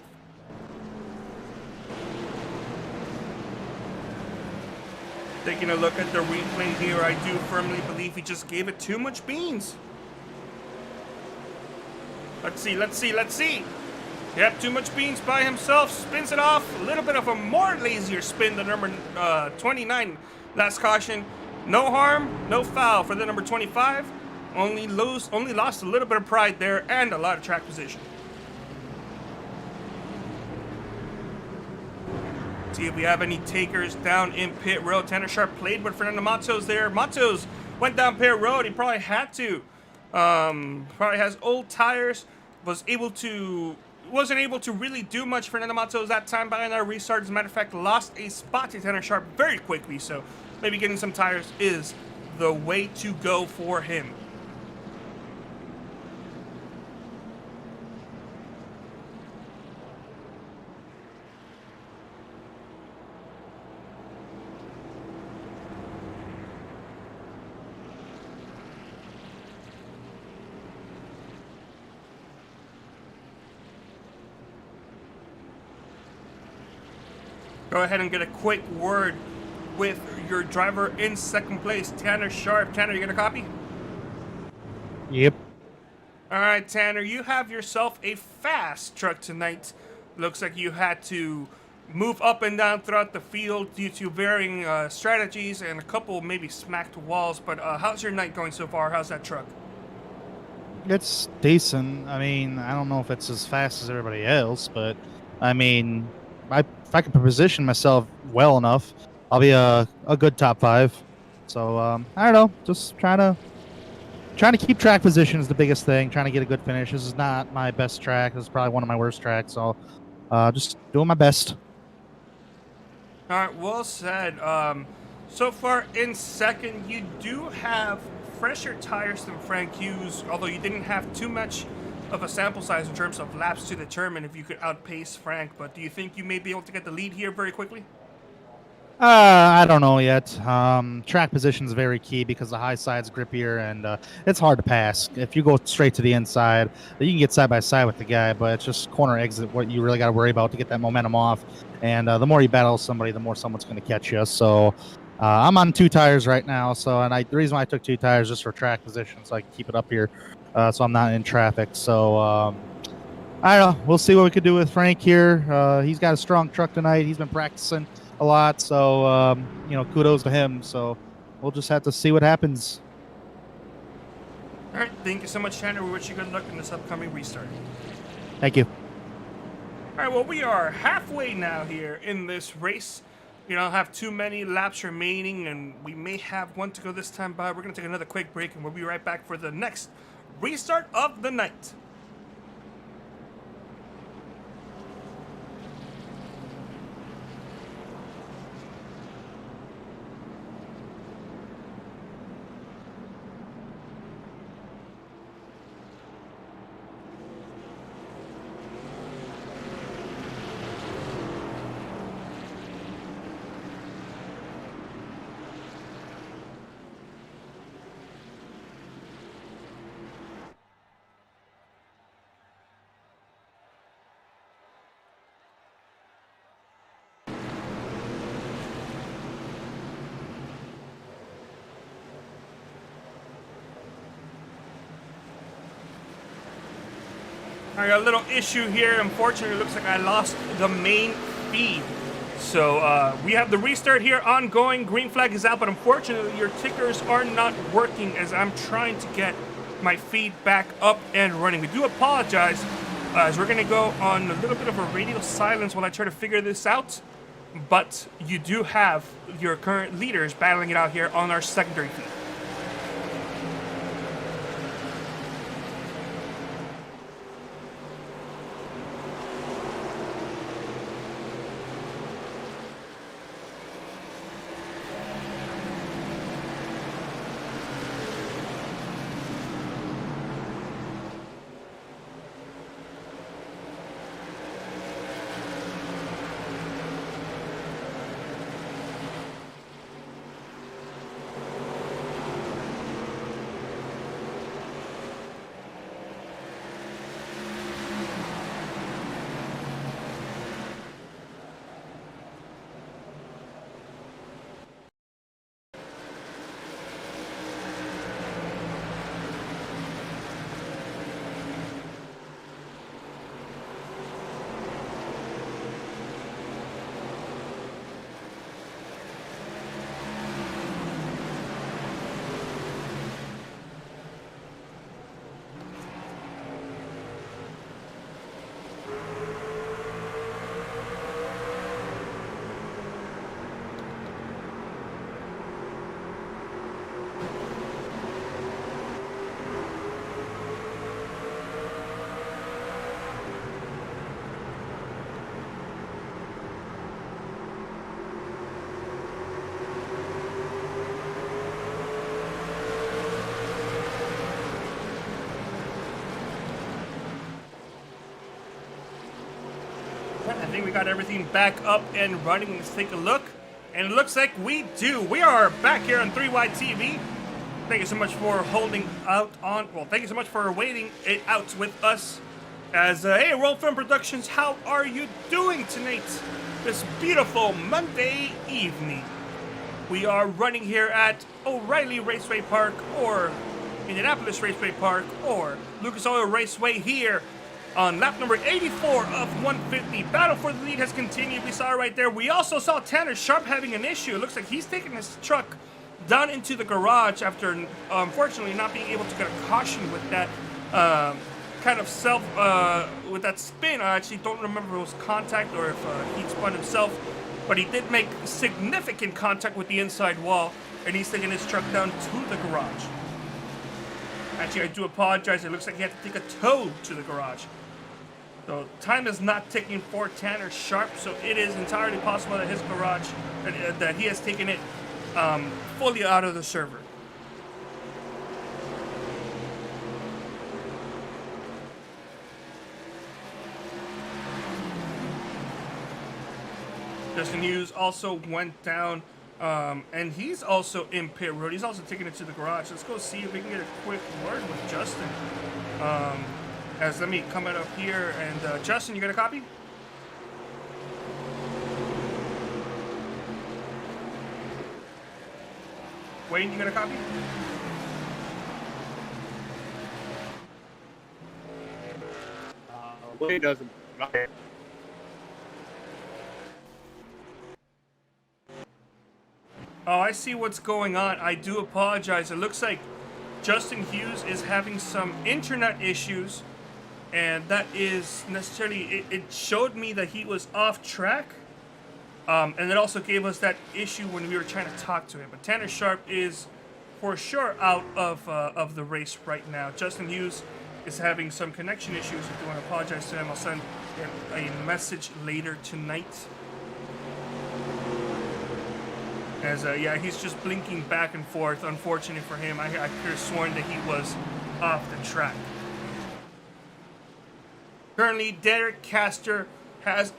Taking a look at the replay here, I do firmly believe he just gave it too much beans. Let's see. Yep, too much beans by himself. Spins it off. A little bit of a more lazier spin than number 29. Last caution. No harm, no foul for the number 25. Only lost a little bit of pride there and a lot of track position. See if we have any takers down in pit road. Tanner Sharp played with Fernando Matos there. Matos went down pit road. He probably had to. Probably has old tires. Wasn't able to really do much. Fernando Matos that time by our restart. As a matter of fact, lost a spot to Tanner Sharp very quickly. So maybe getting some tires is the way to go for him. Go ahead and get a quick word with your driver in second place, Tanner Sharp. Tanner, you gonna copy? Yep. All right, Tanner, you have yourself a fast truck tonight. Looks like you had to move up and down throughout the field due to varying strategies and a couple maybe smacked walls. But how's your night going so far? How's that truck? It's decent. I mean, I don't know if it's as fast as everybody else, but I mean, if I can position myself well enough, I'll be a good top 5. So I don't know, just trying to keep track position is the biggest thing. Trying to get a good finish. This is not my best track. This is probably one of my worst tracks. So just doing my best. All right, well said. So far in second, you do have fresher tires than Frank Hughes, although you didn't have too much of a sample size in terms of laps to determine if you could outpace Frank. But do you think you may be able to get the lead here very quickly? I don't know yet. Track position is very key because the high side's grippier and it's hard to pass. If you go straight to the inside, you can get side by side with the guy, but it's just corner exit what you really got to worry about to get that momentum off. And the more you battle somebody, the more someone's going to catch you. So I'm on 2 tires right now. So the reason why I took 2 tires just for track position, so I can keep it up here, so I'm not in traffic. So I don't know. We'll see what we can do with Frank here. He's got a strong truck tonight. He's been practicing a lot, so kudos to him. So we'll just have to see what happens. All right, thank you so much, Tanner. We wish you good luck in this upcoming restart. Thank you. All right, well, we are halfway now here in this race. We don't have too many laps remaining, and we may have one to go this time, but we're going to take another quick break, and we'll be right back for the next restart of the night. I got a little issue here. Unfortunately, it looks like I lost the main feed. So we have the restart here ongoing. Green flag is out, but unfortunately, your tickers are not working as I'm trying to get my feed back up and running. We do apologize, as we're going to go on a little bit of a radio silence while I try to figure this out. But you do have your current leaders battling it out here on our secondary feed. I think we got everything back up and running. Let's take a look. And it looks like we do. We are back here on 3Y TV. Thank you so much for holding out on, well, thank you so much for waiting it out with us. As, hey, World Film Productions, how are you doing tonight? This beautiful Monday evening. We are running here at O'Reilly Raceway Park, or Indianapolis Raceway Park, or Lucas Oil Raceway here on lap number 84 of 150. Battle for the lead has continued. We saw it right there. We also saw Tanner Sharp having an issue. It looks like he's taking his truck down into the garage after, unfortunately, not being able to get a caution with that kind of with that spin. I actually don't remember if it was contact or if he spun himself, but he did make significant contact with the inside wall, and he's taking his truck down to the garage. Actually, I do apologize. It looks like he had to take a tow to the garage. So time is not ticking for Tanner Sharp, so it is entirely possible that his garage, that he has taken it fully out of the server. Justin Hughes also went down, and he's also in pit road. He's also taking it to the garage. Let's go see if we can get a quick word with Justin. As let me come up here, and Justin, you got a copy? Wayne, you got a copy? Wayne doesn't. Oh, I see what's going on. I do apologize. It looks like Justin Hughes is having some internet issues, and that is necessarily, it showed me that he was off track, and it also gave us that issue when we were trying to talk to him. But Tanner Sharp is for sure out of the race right now. Justin Hughes is having some connection issues. If you want to apologize to him, I'll send him a message later tonight. As yeah, he's just blinking back and forth. Unfortunately for him, I could have sworn that he was off the track. Currently, Derek Castor has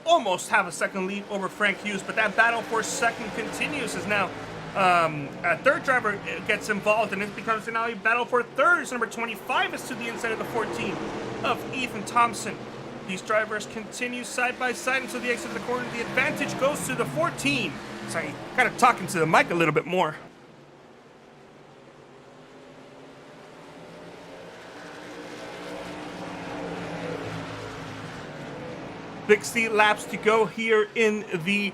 almost have a second lead over Frank Hughes, but that battle for second continues as now a third driver gets involved, and it becomes now a battle for third. So number 25 is to the inside of the 14 of Ethan Thompson. These drivers continue side by side until the exit of the corner. The advantage goes to the 14. Sorry, kind of talking to the mic a little bit more. Sixty laps to go here in the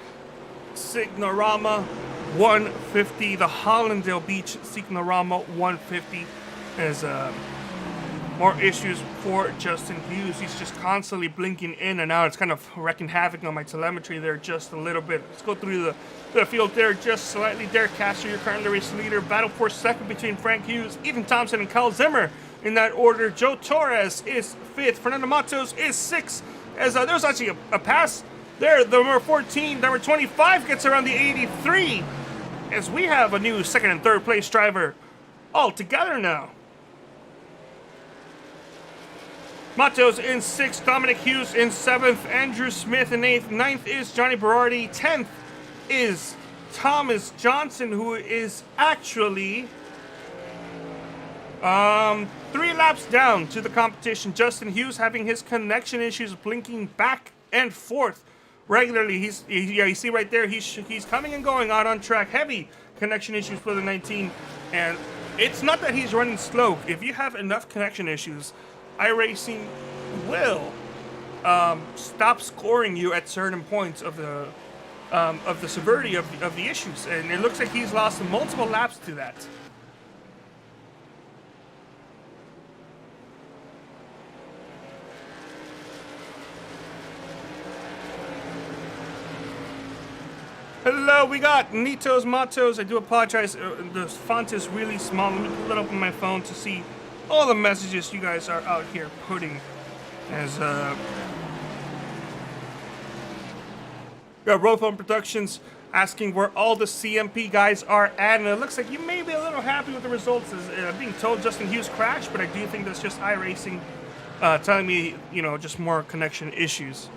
Signarama 150, the Hallandale Beach Signarama 150. As more issues for Justin Hughes. He's just constantly blinking in and out. It's kind of wrecking havoc on my telemetry there just a little bit. Let's go through the field there just slightly. Derek Castor, your current race leader. Battle for second between Frank Hughes, Ethan Thompson, and Kyle Zimmer in that order. Joe Torres is fifth. Fernando Matos is sixth. As there's actually a pass there. The number 14, number 25 gets around the 83. As we have a new second and third place driver all together now. Matos in 6th, Dominic Hughes in 7th, Andrew Smith in 8th, 9th is Johnny Berardi, 10th is Thomas Johnson, who is actually 3 laps down to the competition. Justin Hughes having his connection issues, blinking back and forth regularly. You see right there, he's coming and going out on track. Heavy connection issues for the 19, and it's not that he's running slow. If you have enough connection issues, iRacing will stop scoring you at certain points of the severity of the issues, and it looks like he's lost multiple laps to that. Hello, we got Nitos Matos. I do apologize. The font is really small. Let me pull it up on my phone to see all the messages you guys are out here putting. As we got Rothon Productions asking where all the CMP guys are at, and it looks like you may be a little happy with the results. As being told Justin Hughes crashed, but I do think that's just iRacing telling me, just more connection issues.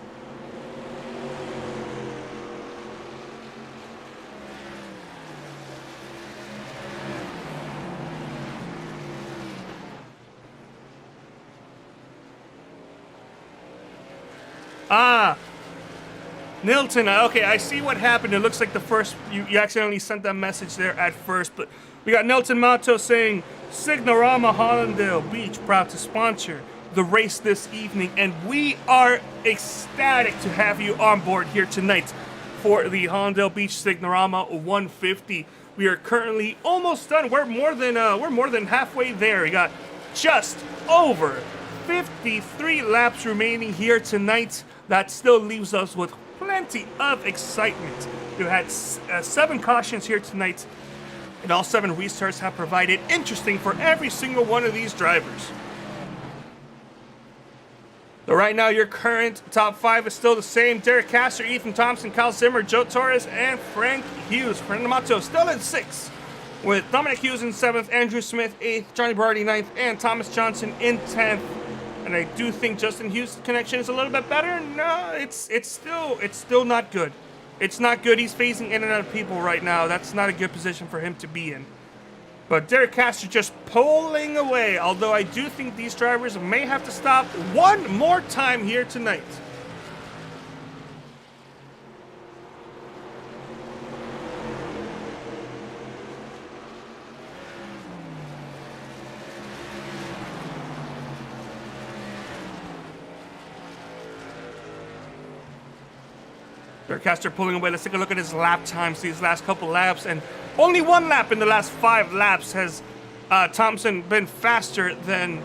Nilton, okay, I see what happened. It looks like the first, you accidentally sent that message there at first, but we got Nilton Mato saying, Signarama Hallandale Beach proud to sponsor the race this evening, and we are ecstatic to have you on board here tonight for the Hallandale Beach Signarama 150. We are currently almost done. We're more than halfway there. We got just over 53 laps remaining here tonight. That still leaves us with plenty of excitement. We've had 7 cautions here tonight, and all 7 restarts have provided interesting for every single one of these drivers. So right now, your current top 5 is still the same. Derek Castor, Ethan Thompson, Kyle Zimmer, Joe Torres, and Frank Hughes. Fernando Mato still in 6th, with Dominic Hughes in 7th, Andrew Smith 8th, Johnny Berardi 9th, and Thomas Johnson in 10th. And I do think Justin Hughes' connection is a little bit better. No, it's still not good. It's not good. He's phasing in and out of people right now. That's not a good position for him to be in. But Derek Castor just pulling away. Although I do think these drivers may have to stop one more time here tonight. Derek Castor pulling away. Let's take a look at his lap times these last couple laps, and only 1 lap in the last 5 laps has Thompson been faster than.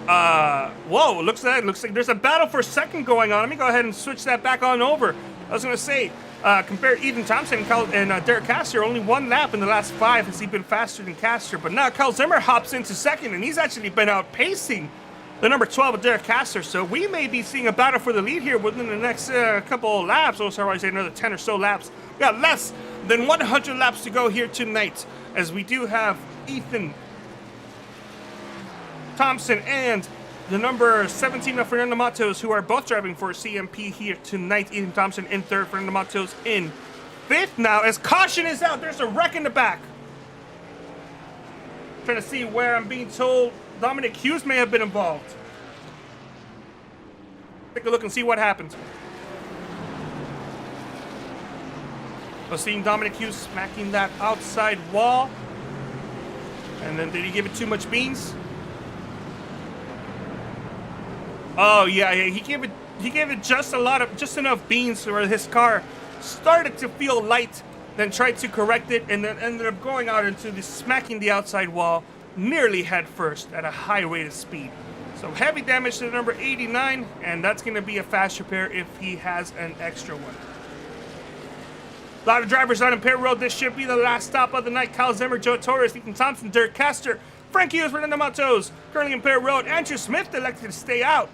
Whoa! Looks like there's a battle for second going on. Let me go ahead and switch that back on over. I was gonna say, compare Ethan Thompson and Derek Castor. Only 1 lap in the last 5 has he been faster than Castor, but now Kyle Zimmer hops into second, and he's actually been outpacing the number 12 of Derek Castor, so we may be seeing a battle for the lead here within the next couple of laps. Oh, sorry, I say another 10 or so laps. We got less than 100 laps to go here tonight, as we do have Ethan Thompson and the number 17 of Fernando Matos, who are both driving for CMP here tonight. Ethan Thompson in 3rd, Fernando Matos in 5th now, as caution is out. There's a wreck in the back. Trying to see where I'm being told Dominic Hughes may have been involved. Take a look and see what happens. We're seeing Dominic Hughes smacking that outside wall. And then did he give it too much beans? Oh yeah, he gave it just enough beans where his car started to feel light, then tried to correct it, and then ended up going out into smacking the outside wall. nearly head first at a high rate of speed. So heavy damage to the number 89, and that's going to be a fast repair if he has an extra one. A lot of drivers on pit road. This should be the last stop of the night. Kyle Zimmer, Joe Torres, Ethan Thompson, Derek Castor, Frank Hughes, Fernando Matos, currently in pit road. Andrew Smith elected to stay out.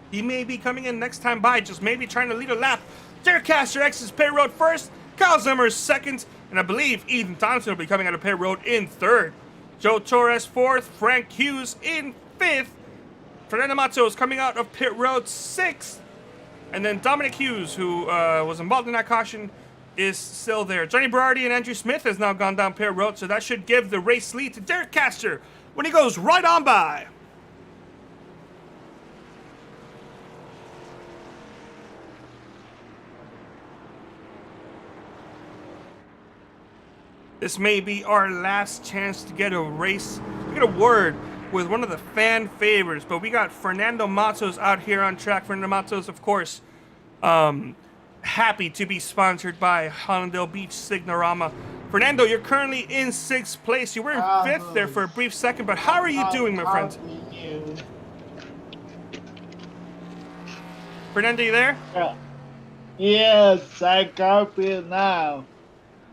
He may be coming in next time by, just maybe trying to lead a lap. Derek Castor exits pit road first, Kyle Zimmer is second, and I believe Ethan Thompson will be coming out of pit road in third. Joe Torres fourth, Frank Hughes in fifth, Fernando Matos coming out of pit road sixth, and then Dominic Hughes, who was involved in that caution, is still there. Johnny Berardi and Andrew Smith has now gone down pit road, so that should give the race lead to Derek Castor when he goes right on by. This may be our last chance to get a word with one of the fan favorites, but we got Fernando Matos out here on track. Fernando Matos, of course, happy to be sponsored by Hallandale Beach Signarama. Fernando, you're currently in 6th place. You were in 5th there for a brief second, but how are you doing, my friend? Fernando, you there? Yes, I copy now.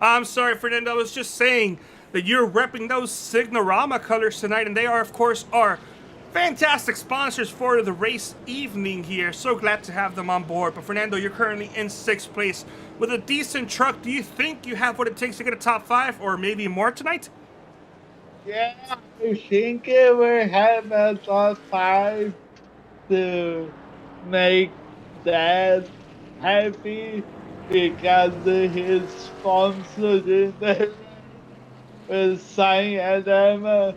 I'm sorry, Fernando. I was just saying that you're repping those Signarama colors tonight, and they are, of course, our fantastic sponsors for the race evening here. So glad to have them on board. But Fernando, you're currently in 6th place with a decent truck. Do you think you have what it takes to get a top 5 or maybe more tonight? Yeah, I think it will have a top 5 to make Dad happy because his sponsor with Signarama.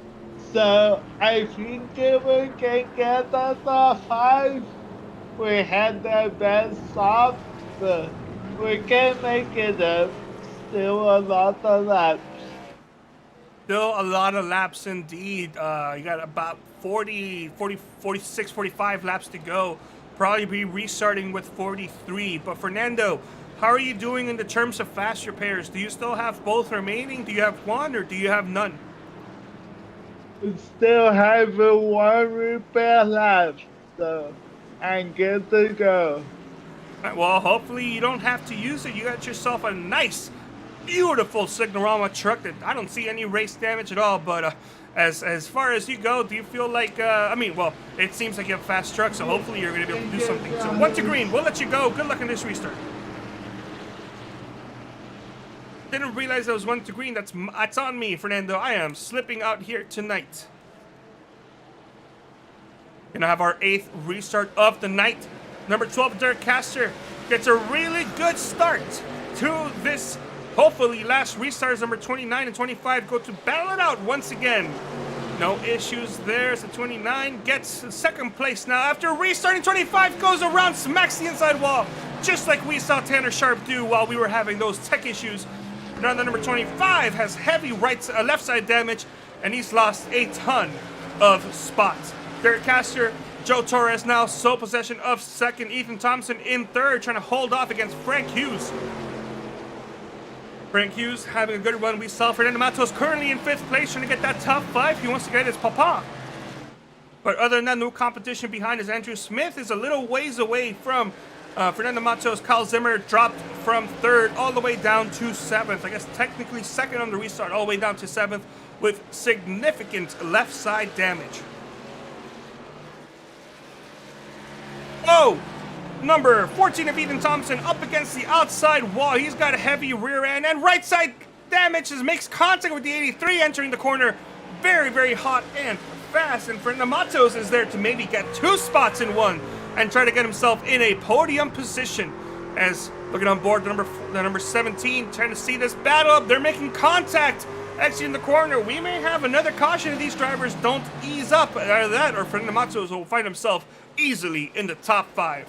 So I think we can get the top 5. We had the best stop, but we can make it up. Still a lot of laps. Still a lot of laps indeed. You got about 46, 45 laps to go. Probably be restarting with 43. But Fernando, how are you doing in the terms of fast repairs? Do you still have both remaining? Do you have one or do you have none? We still have 1 repair left, so I'm good to go. Well, hopefully you don't have to use it. You got yourself a nice, beautiful Signarama truck that I don't see any race damage at all. But as far as you go, do you feel like, well, it seems like you have a fast truck, so hopefully you're going to be able to do something. So 1 to green, we'll let you go. Good luck in this restart. Didn't realize I was 1 to green. That's on me, Fernando. I am slipping out here tonight. Gonna have our 8th restart of the night. Number 12, Derek Castor, gets a really good start to this hopefully last restart. Number 29 and 25 go to battle it out once again. No issues there. So 29 gets 2nd place now after restarting. 25 goes around, smacks the inside wall, just like we saw Tanner Sharp do while we were having those tech issues. Now the number 25 has heavy left side damage, and he's lost a ton of spots. Derek Castor, Joe Torres now sole possession of 2nd. Ethan Thompson in 3rd, trying to hold off against Frank Hughes. Frank Hughes having a good run. We saw Fernando Matos currently in 5th place, trying to get that top 5. He wants to get his papa. But other than that, no competition behind us. Andrew Smith is a little ways away from Fernando Matos. Kyle Zimmer dropped from 3rd all the way down to 7th. I guess technically 2nd on the restart, all the way down to 7th with significant left side damage. Oh! Number 14 of Ethan Thompson up against the outside wall. He's got a heavy rear end and right side damage makes contact with the 83 entering the corner. Very, very hot and fast. And Fernando Matos is there to maybe get 2 spots in 1 and try to get himself in a podium position. As looking on board, the number 17 trying to see this battle up. They're making contact. Exiting the corner. We may have another caution if these drivers don't ease up. Either that or Fernando Matos will find himself easily in the top 5.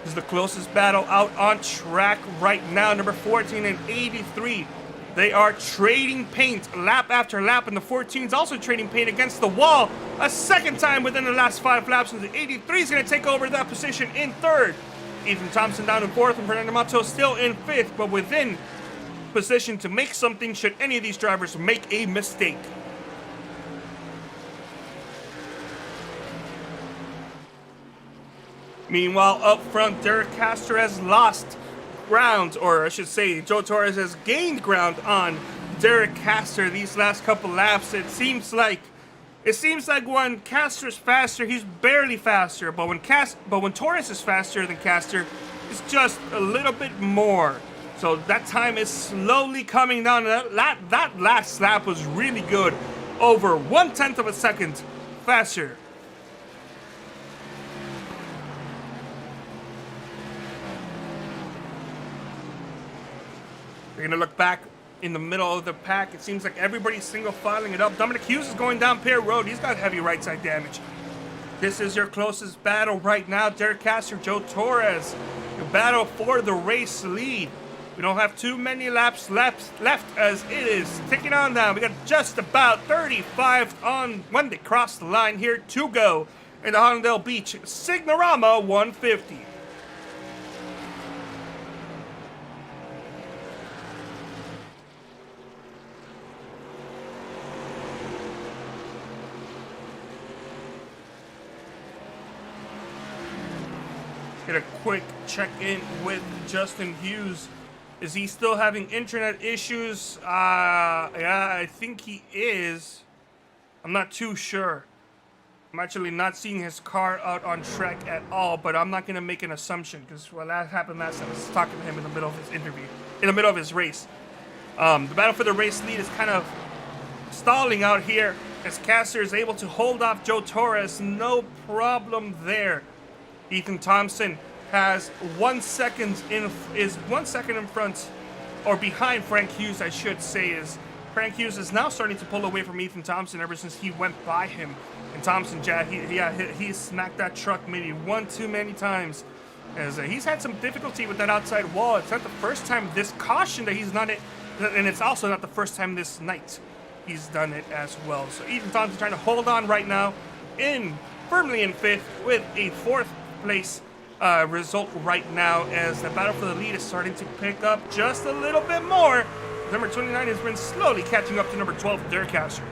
This is the closest battle out on track right now. Number 14 and 83. They are trading paint lap after lap, and the 14 is also trading paint against the wall a 2nd time within the last 5 laps. And the 83 is going to take over that position in 3rd. Ethan Thompson down in 4th, and Fernando Matos still in 5th, but within position to make something should any of these drivers make a mistake. Meanwhile, up front, Derek Castor has lost ground, or I should say, Joe Torres has gained ground on Derek Castor these last couple laps. It seems like when Castor's faster, he's barely faster, but when Torres is faster than Castor, it's just a little bit more. So that time is slowly coming down. That last lap was really good, over 1/10 of a second faster. We're gonna look back in the middle of the pack. It seems like everybody's single filing it up. Dominic Hughes is going down Pier Road. He's got heavy right side damage. This is your closest battle right now. Derek Castor, Joe Torres. The battle for the race lead. We don't have too many laps left as it is ticking on down. We got just about 35 on when they cross the line here to go in the Hallandale Beach Signarama 150. Get a quick check-in with Justin Hughes. Is he still having internet issues? Yeah, I think he is. I'm not too sure. I'm actually not seeing his car out on track at all, but I'm not going to make an assumption because what happened last time I was talking to him in the middle of his interview, in the middle of his race. The battle for the race lead is kind of stalling out here as Castor is able to hold off Joe Torres. No problem there. Ethan Thompson has 1 second in front, or behind Frank Hughes, I should say. Is Frank Hughes is now starting to pull away from Ethan Thompson ever since he went by him. And Thompson, he smacked that truck maybe one too many times, as he's had some difficulty with that outside wall. It's not the first time this caution that he's done it, and it's also not the first time this night he's done it as well. So Ethan Thompson trying to hold on right now, firmly in fifth with a fourth place result right now, as the battle for the lead is starting to pick up just a little bit more. Number 29 has been slowly catching up to number 12, Derek Castor.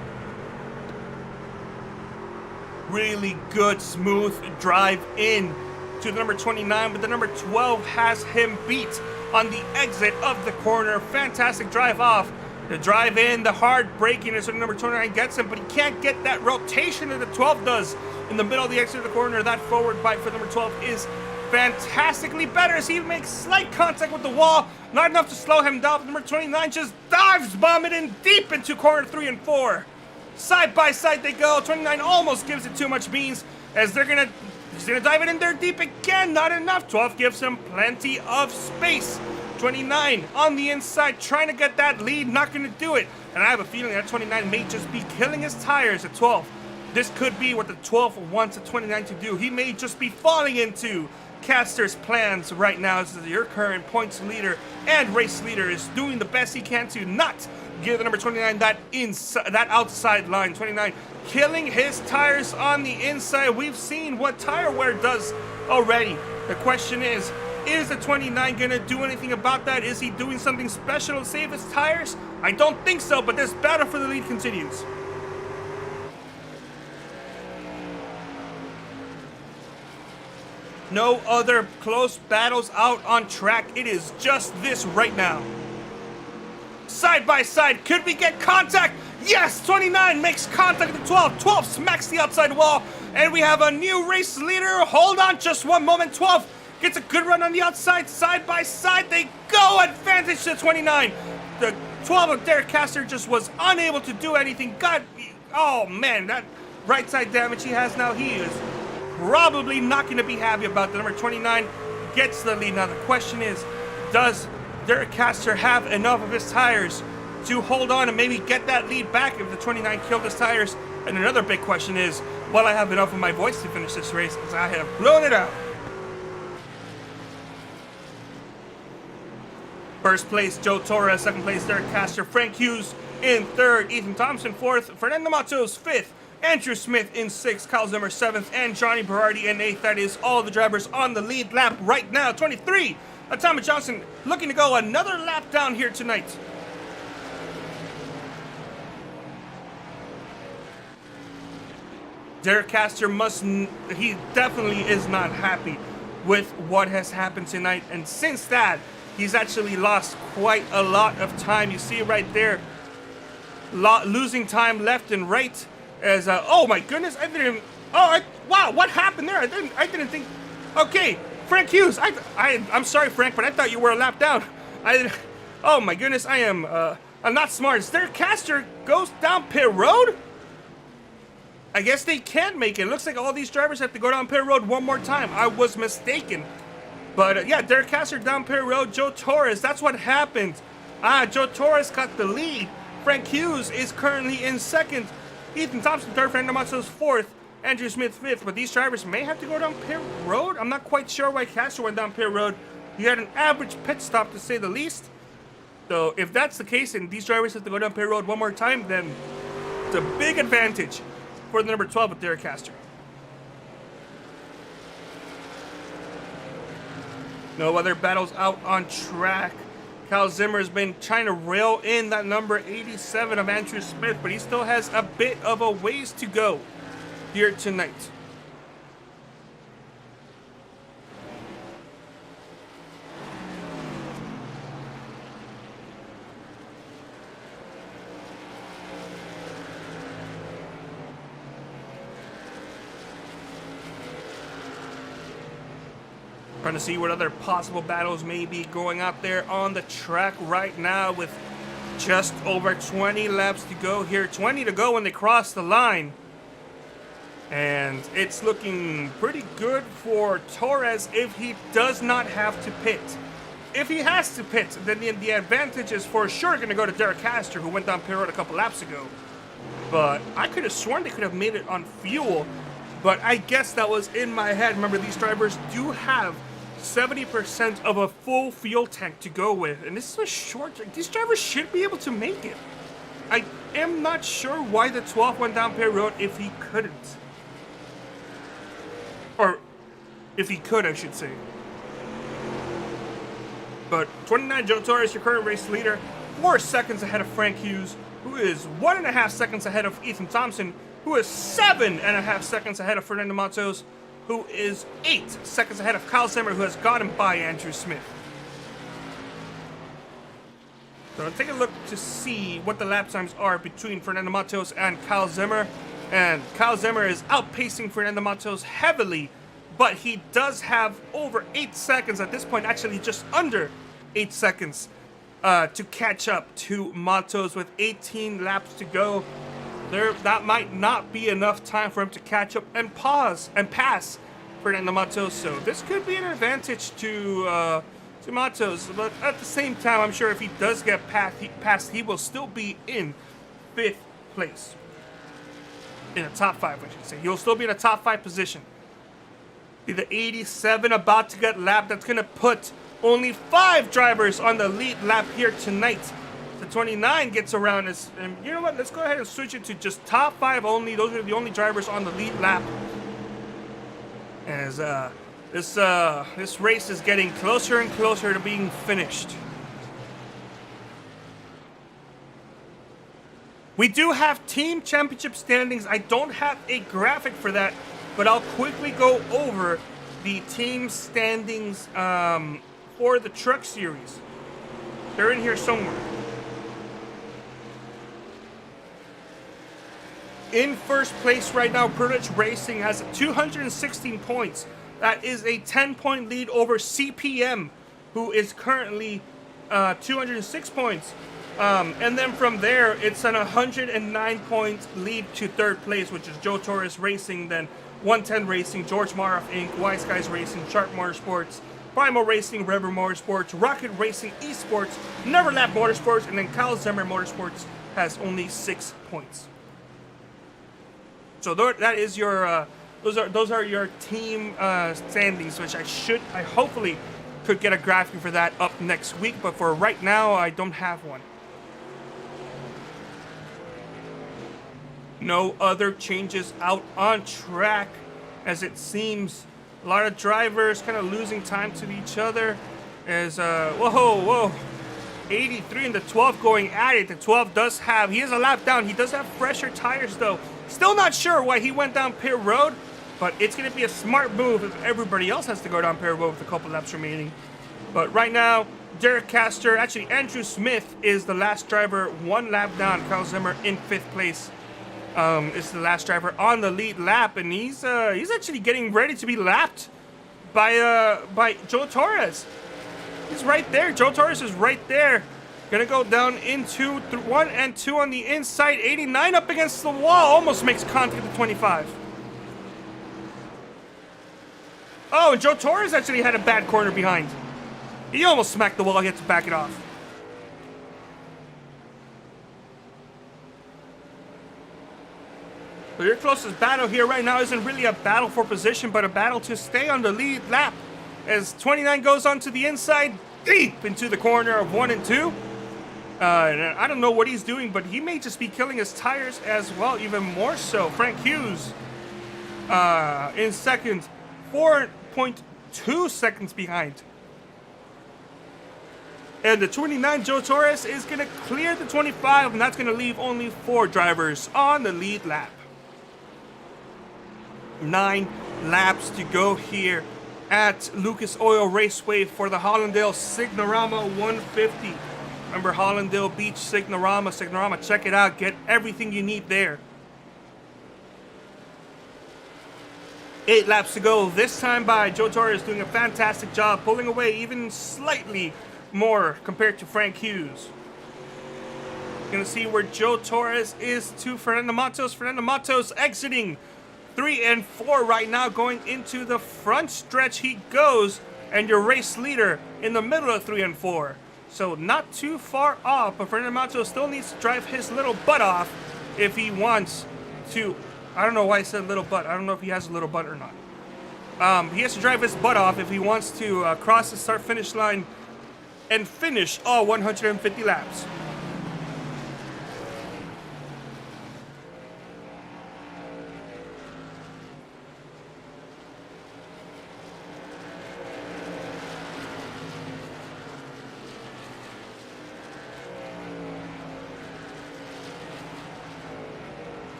Really good, smooth drive in to the number 29, but the number 12 has him beat on the exit of the corner. Fantastic drive off. The drive in, the hard braking is what number 29 gets him, but he can't get that rotation that the 12 does in the middle of the exit of the corner. That forward bite for number 12 is fantastically better as he makes slight contact with the wall. Not enough to slow him down, but number 29 just dives bombing in deep into corner 3 and 4. Side by side they go. 29 almost gives it too much beans as he's gonna dive it in there deep again. Not enough. 12 gives him plenty of space. 29 on the inside trying to get that lead, not gonna do it. And I have a feeling that 29 may just be killing his tires at 12. This could be what the 12 wants a 29 to do. He may just be falling into Castor's plans right now as your current points leader and race leader is doing the best he can to not give the number 29 that outside line. 29 killing his tires on the inside. We've seen what tire wear does already. The question is the 29 gonna do anything about that? Is he doing something special to save his tires? I don't think so, but this battle for the lead continues. No other close battles out on track. It is just this right now. Side by side, could we get contact? Yes, 29 makes contact with the 12. 12 smacks the outside wall, and we have a new race leader. Hold on just one moment. 12 gets a good run on the outside. Side by side, they go. Advantage to 29. The 12 of Derek Castor just was unable to do anything. Oh man, that right side damage he has now, he is probably not going to be happy about. The number 29 gets the lead. Now the question is, does Derek Castor have enough of his tires to hold on and maybe get that lead back if the 29 killed his tires? And another big question is, will I have enough of my voice to finish this race, as I have blown it out? First place, Joe Torres. Second place, Derek Castor. Frank Hughes in third. Ethan Thompson fourth. Fernando Matos fifth. Andrew Smith in 6th, Kyle Zimmer 7th, and Johnny Berardi in 8th. That is all the drivers on the lead lap right now. 23, Tommy Johnson looking to go another lap down here tonight. Derek Castor he definitely is not happy with what has happened tonight. And since that, he's actually lost quite a lot of time. You see right there, losing time left and right. As oh my goodness, I didn't. Oh, wow, what happened there? I didn't think. Okay, Frank Hughes. I'm sorry, Frank, but I thought you were a lap down. Oh my goodness, I'm not smart. Staircaster goes down pit road. I guess they can't make it. It looks like all these drivers have to go down pit road one more time. I was mistaken. But yeah, Derek Castor down pit road. Joe Torres, that's what happened. Joe Torres got the lead. Frank Hughes is currently in second. Ethan Thompson third. Fernando Matos fourth. Andrew Smith fifth. But these drivers may have to go down pit road. I'm not quite sure why Castor went down pit road. He had an average pit stop, to say the least. So if that's the case and these drivers have to go down pit road one more time, then it's a big advantage for the number 12 with Derek Castor. No other battles out on track. Kyle Zimmer has been trying to rail in that number 87 of Andrew Smith, but he still has a bit of a ways to go here tonight. Trying to see what other possible battles may be going out there on the track right now with just over 20 laps to go here. 20 to go when they cross the line. And it's looking pretty good for Torres if he does not have to pit. If he has to pit, then the advantage is for sure going to go to Derek Castor, who went down pit road a couple laps ago. But I could have sworn they could have made it on fuel. But I guess that was in my head. Remember, these drivers do have 70% of a full fuel tank to go with, and this is a short track. These drivers should be able to make it. I am not sure why the 12th went down pit road if he couldn't. Or if he could, I should say. But 29 Joe Torres, your current race leader, 4 seconds ahead of Frank Hughes, who is 1.5 seconds ahead of Ethan Thompson, who is 7.5 seconds ahead of Fernando Matos, who is 8 seconds ahead of Kyle Zimmer, who has gotten by Andrew Smith. So take a look to see what the lap times are between Fernando Matos and Kyle Zimmer. And Kyle Zimmer is outpacing Fernando Matos heavily, but he does have over 8 seconds at this point, actually just under 8 seconds to catch up to Matos with 18 laps to go. That might not be enough time for him to catch up and pass Fernando Matos. So this could be an advantage to Matos. But at the same time, I'm sure if he does get passed, he will still be in 5th place. In the top 5, I should say. He'll still be in the top 5 position. Be the 87 about to get lapped. That's going to put only 5 drivers on the lead lap here tonight. The 29 gets around us, and you know what? Let's go ahead and switch it to just top 5 only. Those are the only drivers on the lead lap. As this race is getting closer and closer to being finished. We do have team championship standings. I don't have a graphic for that, but I'll quickly go over the team standings for the Truck Series. They're in here somewhere. In first place right now, Privilege Racing has 216 points. That is a 10-point lead over CPM, who is currently 206 points. And then from there, it's an 109-point lead to third place, which is Joe Torres Racing, then 110 Racing, George Maroff Inc., Wise Skies Racing, Sharp Motorsports, Primal Racing, River Motorsports, Rocket Racing Esports, Neverlap Motorsports, and then Kyle Zimmer Motorsports has only 6 points. So that is your those are your team standings, which I hopefully could get a graphic for that up next week, but for right now I don't have one. No other changes out on track, as it seems a lot of drivers kind of losing time to each other. As whoa, 83 and the 12 going at it. The 12 he is a lap down. He does have fresher tires though. Still not sure why he went down pit road, but it's going to be a smart move if everybody else has to go down paired with a couple laps remaining. But right now, Derek Castor, actually Andrew Smith is the last driver, 1 lap down. Kyle Zimmer in 5th place is the last driver on the lead lap, and he's actually getting ready to be lapped by Joe Torres. He's right there. Joe Torres is right there. Gonna go down into 1 and 2 on the inside. 89 up against the wall. Almost makes contact at 25. Oh, and Joe Torres actually had a bad corner behind. He almost smacked the wall. He had to back it off. So your closest battle here right now isn't really a battle for position, but a battle to stay on the lead lap. As 29 goes onto the inside, deep into the corner of 1 and 2. And I don't know what he's doing, but he may just be killing his tires as well, even more so. Frank Hughes in second, 4.2 seconds behind. And the 29, Joe Torres, is going to clear the 25, and that's going to leave only 4 drivers on the lead lap. 9 laps to go here at Lucas Oil Raceway for the Hallandale Signarama 150. Remember, Hallandale Beach Signarama. Signarama, check it out. Get everything you need there. 8 laps to go. This time by Joe Torres doing a fantastic job, pulling away even slightly more compared to Frank Hughes. Gonna see where Joe Torres is to Fernando Matos. Fernando Matos exiting 3 and 4 right now, going into the front stretch he goes, and your race leader in the middle of 3 and 4. So not too far off, but Fernando Matos still needs to drive his little butt off if he wants to. I don't know why I said little butt. I don't know if he has a little butt or not. He has to drive his butt off if he wants to cross the start-finish line and finish all 150 laps.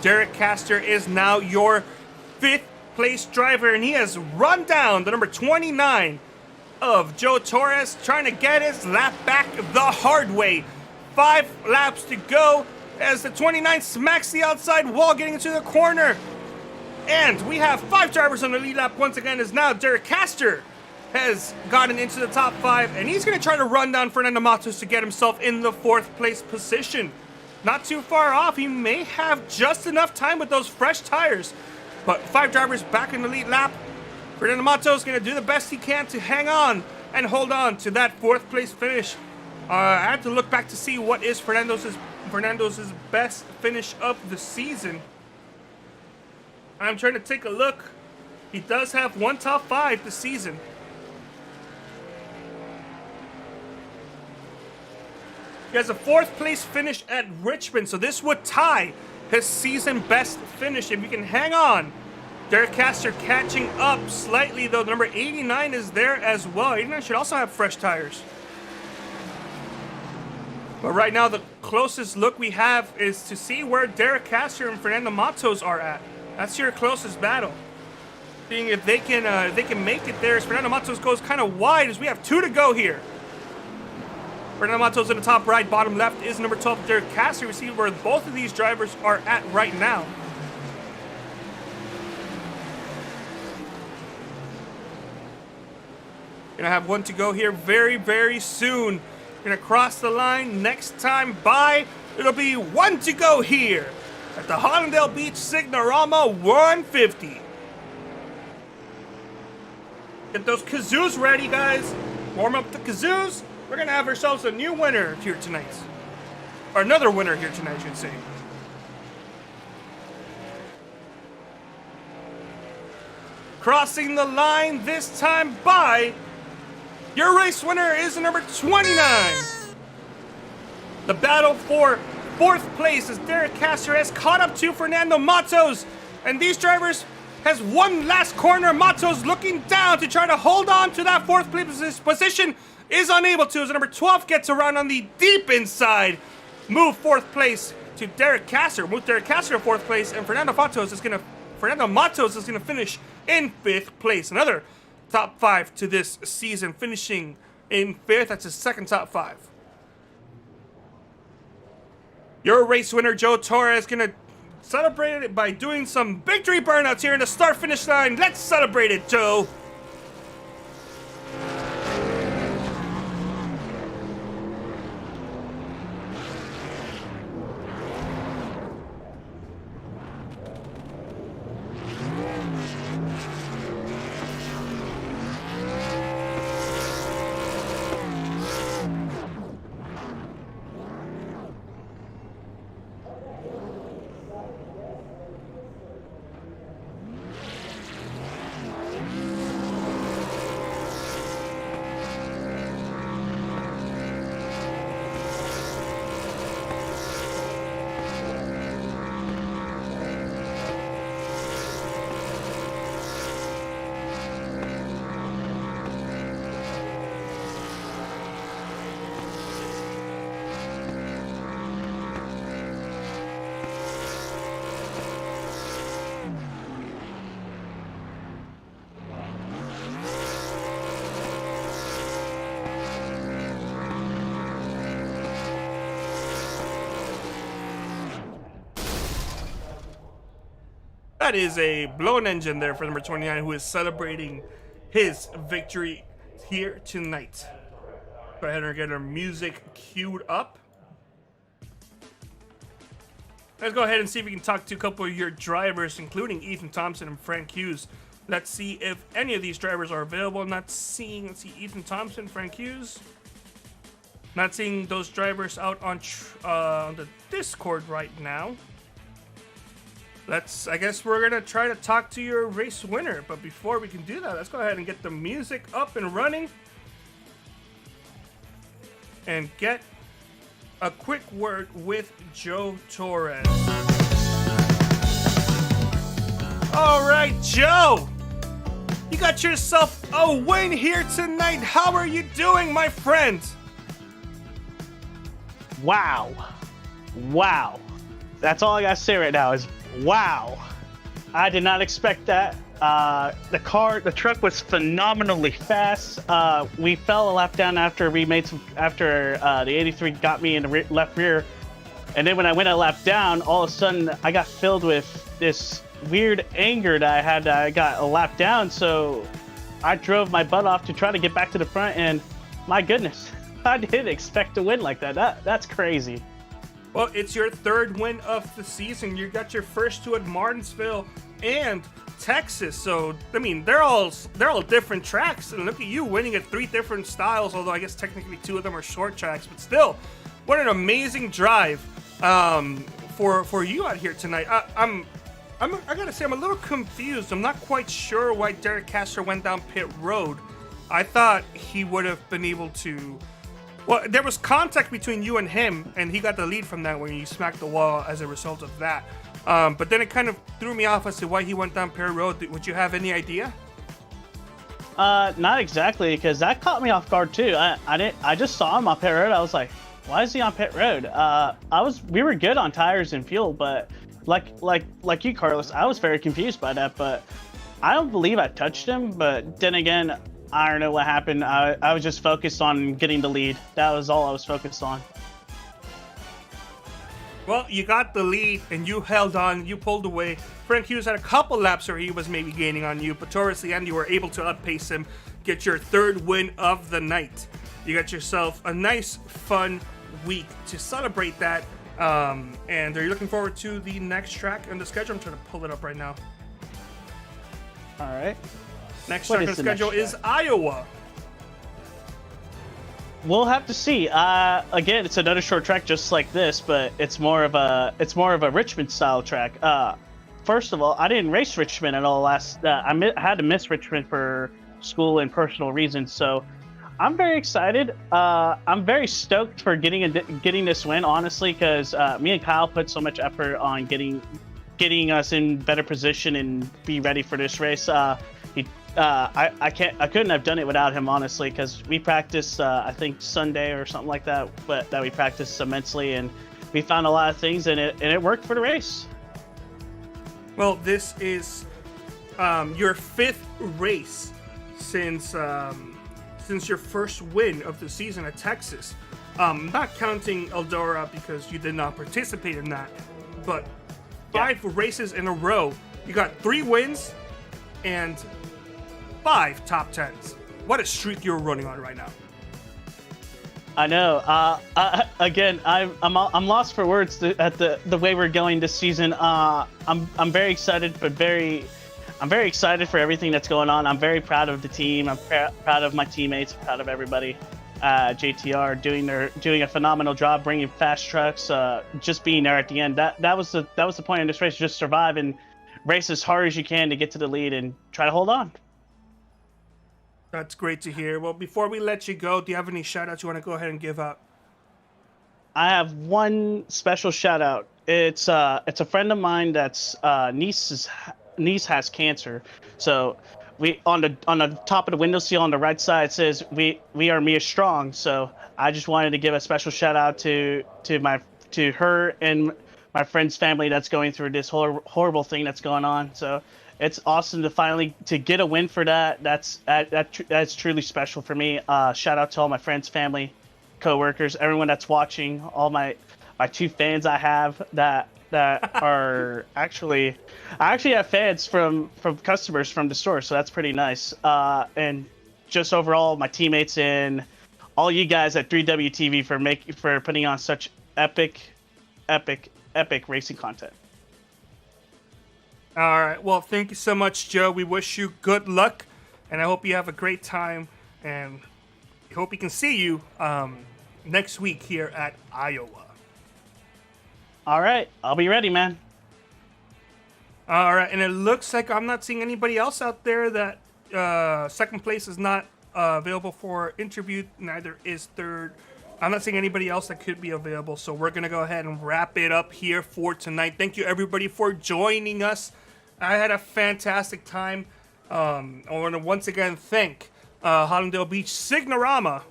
Derek Castor is now your 5th place driver, and he has run down the number 29 of Joe Torres, trying to get his lap back the hard way. 5 laps to go as the 29 smacks the outside wall, getting into the corner. And we have 5 drivers on the lead lap once again, as now Derek Castor has gotten into the top 5, and he's going to try to run down Fernando Matos to get himself in the 4th place position. Not too far off. He may have just enough time with those fresh tires. But 5 drivers back in the lead lap. Fernando Matos is going to do the best he can to hang on and hold on to that 4th place finish. I had to look back to see what is Fernando's best finish of the season. I'm trying to take a look. He does have 1 top 5 this season. He has a 4th place finish at Richmond, so this would tie his season best finish if he can hang on. Derek Castor catching up slightly, though. The number 89 is there as well. 89 should also have fresh tires. But right now, the closest look we have is to see where Derek Castor and Fernando Matos are at. That's your closest battle. Seeing if they can make it there, as Fernando Matos goes kind of wide, as we have 2 to go here. Fernando Matos in the top right, bottom left is number 12, Derek Castor. We see where both of these drivers are at right now. Gonna have 1 to go here very, very soon. Gonna cross the line next time by. It'll be 1 to go here at the Hallandale Beach Signarama 150. Get those kazoos ready, guys. Warm up the kazoos. We're going to have ourselves a new winner here tonight. Or another winner here tonight, I should say. Crossing the line this time by. Your race winner is number 29. The battle for 4th place as Derek Castor has caught up to Fernando Matos. And these drivers has 1 last corner. Matos looking down to try to hold on to that 4th place position. Is unable to as the number 12 gets around on the deep inside. move fourth place to Derek Casser. Move Derek Casser to fourth place, and Fernando Matos is gonna finish in fifth place. Another top 5 to this season, finishing in fifth. That's his second top 5. Your race winner, Joe Torres, gonna celebrate it by doing some victory burnouts here in the start-finish line. Let's celebrate it, Joe. That is a blown engine there for number 29, who is celebrating his victory here tonight. Go ahead and get our music queued up. Let's go ahead and see if we can talk to a couple of your drivers, including Ethan Thompson and Frank Hughes. Let's see if any of these drivers are available. Let's see Ethan Thompson, Frank Hughes. Not seeing those drivers out on the Discord right now. I guess we're gonna try to talk to your race winner, but before we can do that, let's go ahead and get the music up and running and get a quick word with Joe Torres. All right, Joe, you got yourself a win here tonight. How are you doing, my friend? Wow. That's all I gotta say right now is wow. I did not expect that. The truck was phenomenally fast. We fell a lap down after the 83 got me in the left rear. And then when I went a lap down, all of a sudden I got filled with this weird anger that I got a lap down. So I drove my butt off to try to get back to the front, and my goodness, I didn't expect to win like that. That's crazy. Well, it's your third win of the season. You got your first two at Martinsville and Texas. So, I mean, they're all different tracks. And look at you winning at 3 different styles, although I guess technically 2 of them are short tracks. But still, what an amazing drive for you out here tonight. I gotta say, I'm a little confused. I'm not quite sure why Derek Castor went down pit road. I thought he would have been able to... Well, there was contact between you and him, and he got the lead from that when you smacked the wall as a result of that. But then it kind of threw me off as to why he went down pit road. Would you have any idea? Not exactly, because that caught me off guard too. I just saw him on pit road. I was like, why is he on pit road? We were good on tires and fuel, but like you, Carlos, I was very confused by that. But I don't believe I touched him. But then again, I don't know what happened. I was just focused on getting the lead. That was all I was focused on. Well, you got the lead and you held on. You pulled away. Frank Hughes had a couple laps where he was maybe gaining on you, but towards the end you were able to outpace him, get your third win of the night. You got yourself a nice, fun week to celebrate that. And are you looking forward to the next track on the schedule? I'm trying to pull it up right now. All right. Next track on the schedule is Iowa. We'll have to see. Again, it's another short track just like this, but it's more of a Richmond style track. First of all, I didn't race Richmond at all I had to miss Richmond for school and personal reasons, so I'm very excited. I'm very stoked for getting this win, honestly, because me and Kyle put so much effort on getting us in better position and be ready for this race. I couldn't have done it without him, honestly, because we practiced I think Sunday or something like that, but that we practiced immensely, and we found a lot of things, and it worked for the race. Well, this is your 5th race since your first win of the season at Texas. Not counting Eldora because you did not participate in that, but 5 races in a row. You got 3 wins and 5 top 10s. What a streak you're running on right now. I know. Again, I'm lost for words at the way we're going this season. I'm very excited, but I'm very excited for everything that's going on. I'm very proud of the team. I'm proud of my teammates. I'm proud of everybody. JTR doing a phenomenal job bringing fast trucks. Just being there at the end. That was the point of this race. Just survive and race as hard as you can to get to the lead and try to hold on. That's great to hear. Well, before we let you go, do you have any shout-outs you want to go ahead and give out? I have one special shout-out. It's a friend of mine that's niece has cancer. So we on the top of the windowsill on the right side it says we are Mia Strong. So I just wanted to give a special shout-out to her and my friend's family that's going through this horrible thing that's going on. So it's awesome to finally to get a win for that. That's truly special for me. Shout out to all my friends, family, coworkers, everyone that's watching. All my 2 fans I have that are I actually have fans from customers from the store, so that's pretty nice. And just overall, my teammates and all you guys at 3WTV for putting on such epic racing content. All right. Well, thank you so much, Joe. We wish you good luck, and I hope you have a great time, and I hope we can see you next week here at Iowa. All right. I'll be ready, man. All right. And it looks like I'm not seeing anybody else out there that second place is not available for interview. Neither is third. I'm not seeing anybody else that could be available, so we're going to go ahead and wrap it up here for tonight. Thank you, everybody, for joining us. I had a fantastic time. I want to once again thank Hallandale Beach Signarama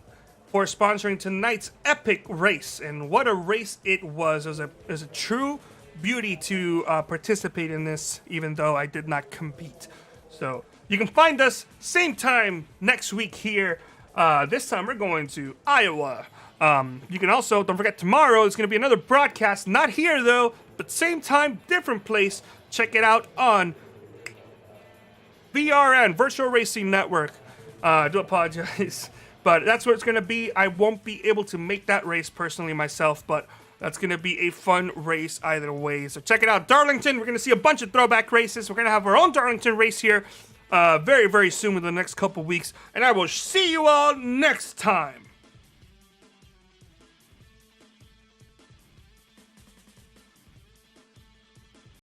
for sponsoring tonight's epic race. And what a race it was. It was a true beauty to participate in this, even though I did not compete. So you can find us same time next week here. This time we're going to Iowa. You can also, don't forget, tomorrow is going to be another broadcast. Not here, though, but same time, different place. Check it out on VRN, Virtual Racing Network. I do apologize, but that's what it's going to be. I won't be able to make that race personally myself, but that's going to be a fun race either way. So check it out. Darlington, we're going to see a bunch of throwback races. We're going to have our own Darlington race here very, very soon within the next couple weeks. And I will see you all next time.